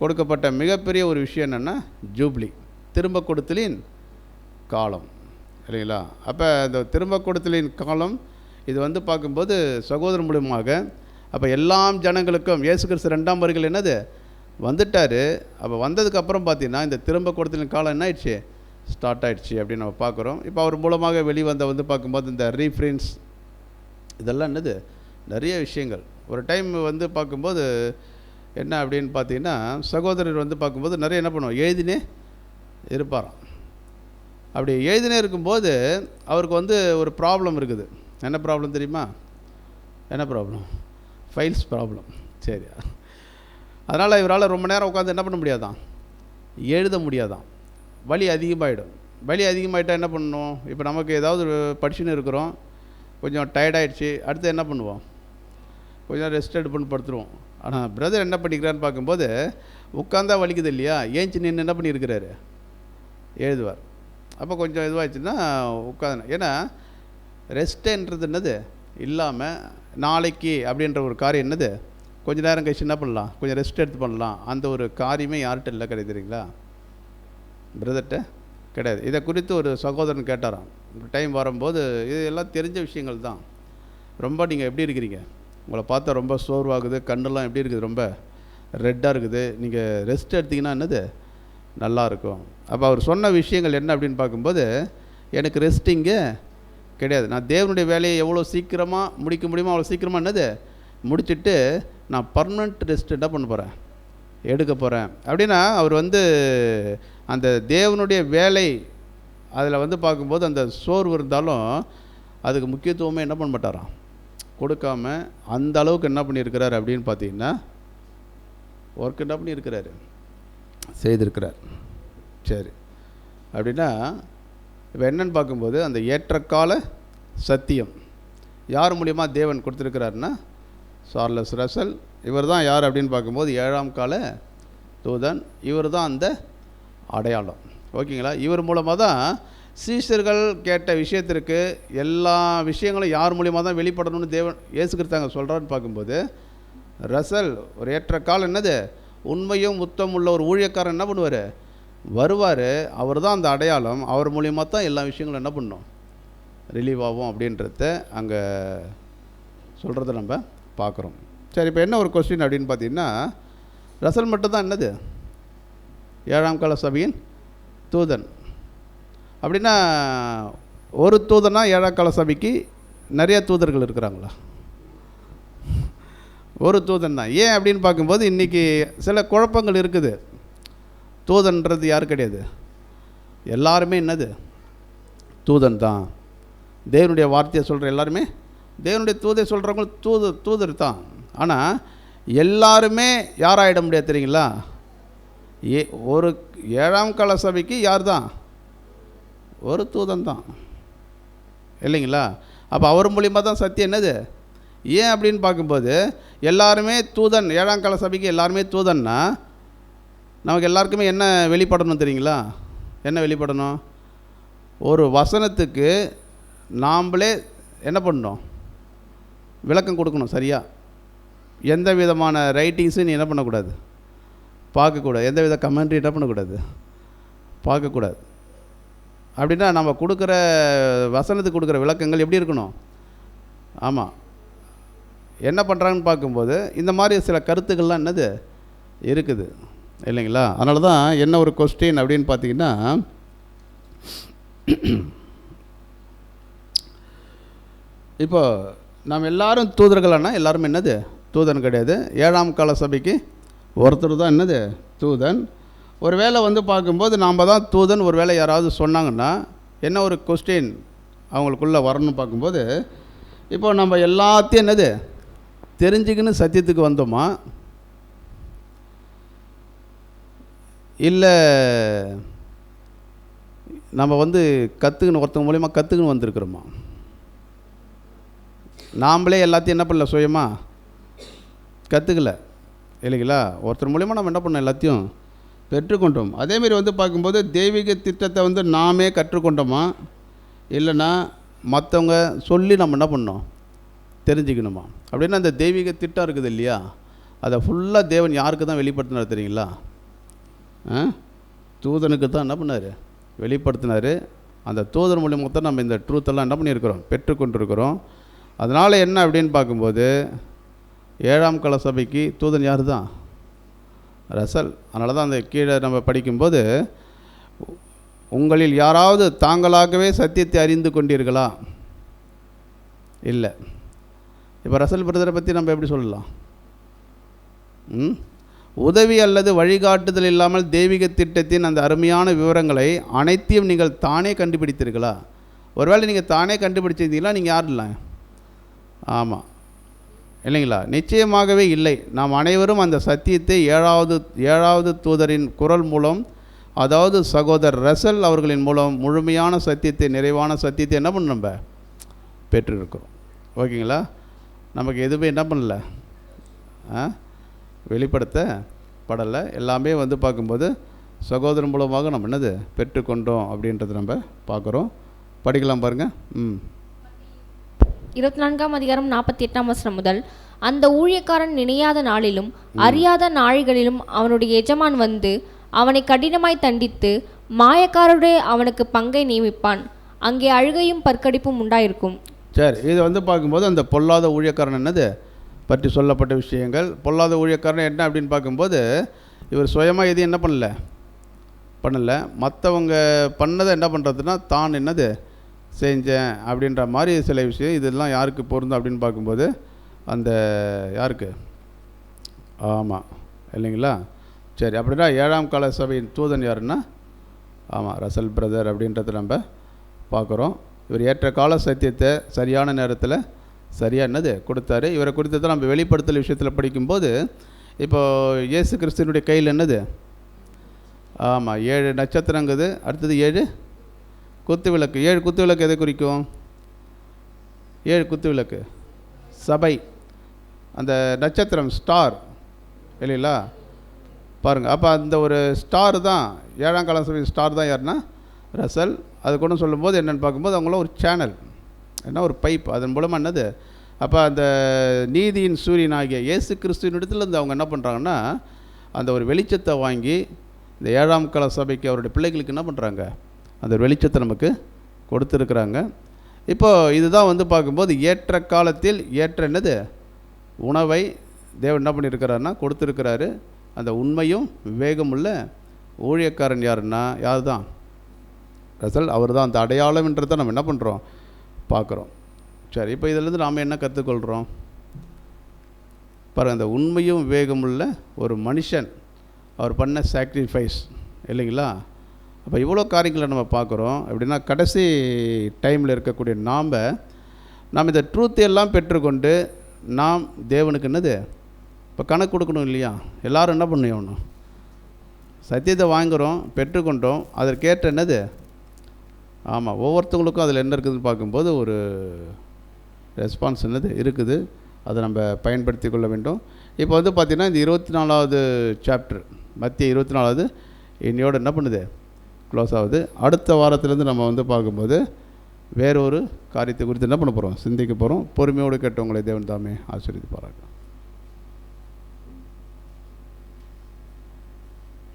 கொடுக்கப்பட்ட மிகப்பெரிய ஒரு விஷயம் என்னென்னா ஜூப்ளி, திரும்ப கொடுத்தலின் காலம் இல்லைங்களா. அப்போ இந்த திரும்ப கொடுத்தலின் காலம் இது வந்து பார்க்கும்போது சகோதரர் மூலமாக அப்போ எல்லாம் ஜனங்களுக்கும் இயேசு கிறிஸ்து 2ஆம் வருகையில் என்னது வந்துட்டார். அப்போ வந்ததுக்கப்புறம் பார்த்திங்கன்னா இந்த திரும்ப கொடுத்தலின் காலம் என்ன ஆயிடுச்சு, ஸ்டார்ட் ஆகிடுச்சு அப்படின்னு நம்ம பார்க்குறோம். இப்போ அவர் மூலமாக வெளிவந்த வந்து பார்க்கும்போது இந்த ரீஃப்ரென்ஸ் இதெல்லாம் என்னது நிறைய விஷயங்கள். ஒரு டைம் வந்து பார்க்கும்போது என்ன அப்படின்னு பார்த்தீங்கன்னா சகோதரர் வந்து பார்க்கும்போது நிறைய என்ன பண்ணுவோம், எழுதினே இருப்பாராம். அப்படி எழுதினே இருக்கும்போது அவருக்கு வந்து ஒரு ப்ராப்ளம் இருக்குது. என்ன ப்ராப்ளம் தெரியுமா, என்ன ப்ராப்ளம், ஃபைல்ஸ் ப்ராப்ளம். சரி, அதனால் இவரால் ரொம்ப நேரம் உட்காந்து என்ன பண்ண முடியாதான், எழுத முடியாதான். வலி அதிகமாகிடும். வலி அதிகமாகிட்டால் என்ன பண்ணணும், இப்போ நமக்கு ஏதாவது படிச்சுன்னு இருக்கிறோம், கொஞ்சம் டயர்டாயிடுச்சு, அடுத்து என்ன பண்ணுவோம், கொஞ்சம் ரெஸ்ட் எடுப்புன்னு படுத்துருவோம். ஆனால் பிரதர் என்ன பண்ணிக்கிறான்னு பார்க்கும்போது உட்காந்தா வலிக்குது இல்லையா, ஏஞ்சி நின்று என்ன பண்ணியிருக்கிறாரு, எழுதுவார். அப்போ கொஞ்சம் இதுவாகிடுச்சுன்னா உட்காந்து, ஏன்னா ரெஸ்ட்டுன்றது என்னது இல்லாமல் நாளைக்கு அப்படின்ற ஒரு காரியம் என்னது கொஞ்சம் நேரம் கழிச்சு என்ன பண்ணலாம், கொஞ்சம் ரெஸ்ட் எடுத்து பண்ணலாம். அந்த ஒரு காரியமே யார்கிட்ட இல்லை, கிடையாதுங்களா, பிரதர்கிட்ட கிடையாது. இதை குறித்து ஒரு சகோதரன் கேட்டாராம் டைம் வரும்போது. இது எல்லாம் தெரிஞ்ச விஷயங்கள் தான். ரொம்ப நீங்கள் எப்படி இருக்கிறீங்க, உங்களை பார்த்தா ரொம்ப சோர்வாகுது, கண்ணெல்லாம் எப்படி இருக்குது, ரொம்ப ரெட்டாக இருக்குது, நீங்கள் ரெஸ்ட் எடுத்திங்கன்னா என்னது நல்லாயிருக்கும். அப்போ அவர் சொன்ன விஷயங்கள் என்ன அப்படின்னு பார்க்கும்போது எனக்கு ரெஸ்ட் இங்கே கிடையாது. நான் தேவனுடைய வேலையை எவ்வளோ சீக்கிரமாக முடிக்க முடியுமோ அவ்வளோ சீக்கிரமாக என்னது முடிச்சுட்டு நான் பர்மனெண்ட் ரெஸ்ட் என்ன பண்ண போகிறேன், எடுக்க போகிறேன் அப்படின்னா அவர் வந்து அந்த தேவனுடைய வேலை அதில் வந்து பார்க்கும்போது அந்த சோர்வு இருந்தாலும் அதுக்கு முக்கியத்துவமே என்ன பண்ண மாட்டாராம், கொடுக்காம அந்த அளவுக்கு என்ன பண்ணியிருக்கிறார் அப்படின்னு பார்த்தீங்கன்னா ஒர்க் என்ன பண்ணியிருக்கிறாரு, செய்திருக்கிறார். சரி, அப்படின்னா இப்போ என்னென்னு பார்க்கும்போது அந்த ஏற்றக்கால சத்தியம் யார் மூலியமாக தேவன் கொடுத்துருக்கிறாருன்னா சார்லஸ் ரசல். இவர் தான் யார் அப்படின்னு பார்க்கும்போது 7ஆம் கால தூதன். இவர் தான் அந்த அடையாளம். ஓகேங்களா, இவர் மூலமாக தான் சீஷர்கள் கேட்ட விஷயத்திற்கு எல்லா விஷயங்களும் யார் மூலியமாக தான் வெளிப்படணும்னு தேவன் இயேசு கிறிஸ்து சொல்கிறான்னு பார்க்கும்போது, ரசல் ஒரு ஏற்ற காலம் என்னது, உண்மையும் உத்தம் உள்ள ஒரு ஊழியக்காரன் என்ன பண்ணுவார், வருவார். அவர் தான் அந்த அடையாளம். அவர் மூலியமாக தான் எல்லா விஷயங்களும் என்ன பண்ணணும், ரிலீவ் ஆகும் அப்படின்றத அங்கே சொல்கிறத நம்ம பார்க்குறோம். சரி, இப்போ என்ன ஒரு கொஸ்டின் அப்படின்னு பார்த்தீங்கன்னா, ரசல் மட்டும்தான் என்னது 7ஆம் கால சபையின் தூதன் அப்படின்னா, ஒரு தூதனா 7ஆம் கால சபைக்கு நிறைய தூதர்கள் இருக்கிறாங்களா? ஒரு தூதன் தான். ஏன் அப்படின்னு பார்க்கும்போது இன்றைக்கி சில குழப்பங்கள் இருக்குது. தூதன்றது யார் கிடையாது, எல்லாருமே என்னது தூதன் தான். தேவனுடைய வார்த்தையை சொல்கிற எல்லாருமே தேவனுடைய தூதை சொல்கிறவங்க தூதர் தான். ஆனால் எல்லாருமே யாராயிட முடியாது தெரியுங்களா? ஒரு 7ஆம் கால சபைக்கு யார் தான், ஒரு தூதன் தான் இல்லைங்களா? அப்போ அவர் மூலியமாக தான் சத்தியம் என்னது. ஏன் அப்படின்னு பார்க்கும்போது எல்லாருமே தூதன், 7ஆம் கால சபைக்கு எல்லாருமே தூதன்னா நமக்கு எல்லாருக்குமே என்ன வெளிப்படணும் தெரியுங்களா? என்ன வெளிப்படணும்? ஒரு வசனத்துக்கு நாம்ளே என்ன பண்ணணும், விளக்கம் கொடுக்கணும் சரியாக. எந்த விதமான ரைட்டிங்ஸும் நீ என்ன பண்ணக்கூடாது, பார்க்கக்கூடாது. எந்த வித கமெண்ட்ரி என்ன பண்ணக்கூடாது, பார்க்கக்கூடாது. அப்படின்னா நம்ம கொடுக்குற வசனத்துக்கு கொடுக்குற விளக்கங்கள் எப்படி இருக்கணும்? ஆமாம், என்ன பண்ணுறாங்கன்னு பார்க்கும்போது இந்த மாதிரி சில கருத்துக்கள்லாம் என்னது இருக்குது இல்லைங்களா? அதனால தான் என்ன ஒரு கொஸ்டின் அப்படின்னு பார்த்தீங்கன்னா, இப்போ நம்ம எல்லாரும் தூதர்களானா எல்லாரும் என்னது தூதன் கிடையாது. 7ஆம் கால சபைக்கு ஒருத்தர் தான் என்னது தூதன். ஒரு வேளை பார்க்கும்போது நாம் தான் தூதன் ஒரு வேளை யாராவது சொன்னாங்கன்னா என்ன ஒரு கொஸ்டின் அவங்களுக்குள்ளே வரணும்னு பார்க்கும்போது, இப்போ நம்ம எல்லாத்தையும் என்னது தெரிஞ்சுக்கின்னு சத்தியத்துக்கு வந்தோமா, இல்லை நம்ம கற்றுக்கணும் ஒருத்தவங்க மூலிமா கற்றுக்கணும் வந்திருக்கிறோமா? நாம்ளே எல்லாத்தையும் என்ன பண்ணல, சுயமாக கற்றுக்கல இல்லைங்களா? ஒருத்தர் மூலிமா நம்ம என்ன பண்ணோம், எல்லாத்தையும் பெற்றுக்கொண்டோம். அதேமாரி பார்க்கும்போது தெய்வீக திட்டத்தை நாமே கற்றுக்கொண்டோமா, இல்லைன்னா மற்றவங்க சொல்லி நம்ம என்ன பண்ணோம் தெரிஞ்சுக்கணுமா? அப்படின்னா அந்த தெய்வீக திட்டம் இருக்குது இல்லையா, அதை ஃபுல்லாக தேவன் யாருக்கு தான் வெளிப்படுத்தினார் தெரியுங்களா? தூதனுக்கு தான் என்ன பண்ணார், வெளிப்படுத்தினார். அந்த தூதன் மூலியமாக தான் நம்ம இந்த ட்ரூத்தெல்லாம் என்ன பண்ணியிருக்கிறோம், பெற்றுக்கொண்டிருக்கிறோம். அதனால் என்ன அப்படின்னு பார்க்கும்போது 7ஆம் கால சபைக்கு தூதன் யார் தான், ரசல். அதனால தான் அந்த கீழே நம்ம படிக்கும்போது, உங்களில் யாராவது தாங்களாகவே சத்தியத்தை அறிந்து கொண்டீர்களா? இல்லை. இப்போ ரசல் பிரதரை பற்றி நம்ம எப்படி சொல்லலாம்? உதவி அல்லது வழிகாட்டுதல் இல்லாமல் தெய்வீக திட்டத்தின் அந்த அருமையான விவரங்களை அனைத்தையும் நீங்கள் தானே கண்டுபிடித்தீர்களா? ஒருவேளை நீங்கள் தானே கண்டுபிடிச்சிருந்தீங்களா? நீங்கள் யாரும் இல்லை. ஆமாம் இல்லைங்களா? நிச்சயமாகவே இல்லை. நாம் அனைவரும் அந்த சத்தியத்தை ஏழாவது தூதரின் குரல் மூலம், அதாவது சகோதரர் ரசல் அவர்களின் மூலம் முழுமையான சத்தியத்தை, நிறைவான சத்தியத்தை என்ன பண்ண நம்ம பெற்றிருக்கிறோம். ஓகேங்களா? நமக்கு எதுவுமே என்ன பண்ணல, வெளிப்படுத்தப்படலை. எல்லாமே பார்க்கும்போது சகோதரன் மூலமாக நம்ம என்னது பெற்றுக்கொண்டோம் அப்படின்றத நம்ம பார்க்குறோம். படிக்கலாம் பாருங்கள். 24ஆம் அதிகாரம் 48ஆம் வசனம் முதல், அந்த ஊழியக்காரன் நினையாத நாளிலும் அறியாத நாழிகளிலும் அவனுடைய எஜமான் அவனை கடினமாய் தண்டித்து மாயக்காரருடைய அவனுக்கு பங்கை நியமிப்பான். அங்கே அழுகையும் பற்கடிப்பும் உண்டாயிருக்கும். சரி, இது பார்க்கும்போது அந்த பொல்லாத ஊழியக்காரன் என்னது பற்றி சொல்லப்பட்ட விஷயங்கள். பொல்லாத ஊழியக்காரன் என்ன அப்படின்னு பார்க்கும்போது, இவர் சுயமாக எது என்ன பண்ணலை, மற்றவங்க பண்ணதை என்ன பண்ணுறதுன்னா தான் என்னது செஞ்சேன் அப்படின்ற மாதிரி சில விஷயம். இதெல்லாம் யாருக்கு பொருந்தும் அப்படின்னு பார்க்கும்போது அந்த யாருக்கு, ஆமாம் இல்லைங்களா? சரி, அப்படின்னா 7ஆம் கால சபையின் தூதன் யாருன்னா, ஆமாம் ரசல் பிரதர் அப்படின்றத நம்ம பார்க்குறோம். இவர் ஏற்ற கால சத்தியத்தை சரியான நேரத்தில் சரியாக என்னது கொடுத்தாரு. இவரை குறித்ததை நம்ம வெளிப்படுத்தல் விஷயத்தில் படிக்கும்போது, இப்போது இயேசு கிறிஸ்துவனுடைய கையில் என்னது, ஆமாம் 7 நட்சத்திரங்குது. அடுத்தது 7 குத்து விளக்கு. 7 குத்து விளக்கு எதை குறிக்கும்? 7 குத்து விளக்கு சபை. அந்த நட்சத்திரம் ஸ்டார் இல்லைங்களா? பாருங்கள், அப்போ அந்த ஒரு ஸ்டார் தான் 7ஆம் கால சபை ஸ்டார் தான் யாருன்னா ரசல். அது கூட சொல்லும்போது என்னென்னு பார்க்கும்போது அவங்களாம் ஒரு சேனல், என்ன ஒரு பைப், அதன் மூலமாக என்னது, அப்போ அந்த நீதியின் சூரியன் ஆகிய இயேசு கிறிஸ்துவின் இடத்துலேருந்து அவங்க என்ன பண்ணுறாங்கன்னா அந்த ஒரு வெளிச்சத்தை வாங்கி இந்த 7ஆம் கால சபைக்கு அவருடைய பிள்ளைகளுக்கு என்ன பண்ணுறாங்க, அந்த வெளிச்சத்தை நமக்கு கொடுத்துருக்குறாங்க. இப்போது இதுதான் வந்து பார்க்கும்போது ஏற்ற காலத்தில் ஏற்ற என்னது உணவை தேவன் என்ன பண்ணியிருக்கிறாருன்னா கொடுத்துருக்கிறாரு. அந்த உண்மையும் விவேகமுள்ள ஊழியக்காரன் யாருன்னா யார் தான், ரசல். அவர் தான் அந்த அடையாளம்ன்றதை நம்ம என்ன பண்ணுறோம் பார்க்குறோம். சரி, இப்போ இதிலேருந்து நாம் என்ன கற்றுக்கொள்கிறோம் பாருங்கள். அந்த உண்மையும் விவேகமுள்ள ஒரு மனுஷன் அவர் பண்ண சாக்ரிஃபைஸ் இல்லைங்களா. அப்போ இவ்வளோ காரியங்களை நம்ம பார்க்குறோம். எப்படின்னா கடைசி டைமில் இருக்கக்கூடிய நாம் இந்த ட்ரூத் எல்லாம் பெற்றுக்கொண்டு நாம் தேவனுக்கு என்னது இப்போ கணக்கு கொடுக்கணும் இல்லையா. எல்லோரும் என்ன பண்ணணும், சத்தியத்தை வாங்குகிறோம், பெற்றுக்கொண்டோம், அதற்கேற்ற என்னது, ஆமாம், ஒவ்வொருத்தவங்களுக்கும் அதில் என்ன இருக்குதுன்னு பார்க்கும்போது ஒரு ரெஸ்பான்ஸ் என்னது இருக்குது, அதை நம்ம பயன்படுத்தி கொள்ள வேண்டும். இப்போ வந்து பார்த்திங்கன்னா இந்த 24வது சாப்டர் மத்திய 24வது இன்னையோடு என்ன பண்ணுது க்ளோஸ் ஆகுது. அடுத்த வாரத்துலேருந்து நம்ம வந்து பார்க்கும்போது வேறொரு காரியத்தை குறித்து என்ன பண்ண போகிறோம், சிந்திக்க போகிறோம். பொறுமையோடு கேட்டவங்களை தேவன் தாமே ஆசீர்வதிப்பாராக.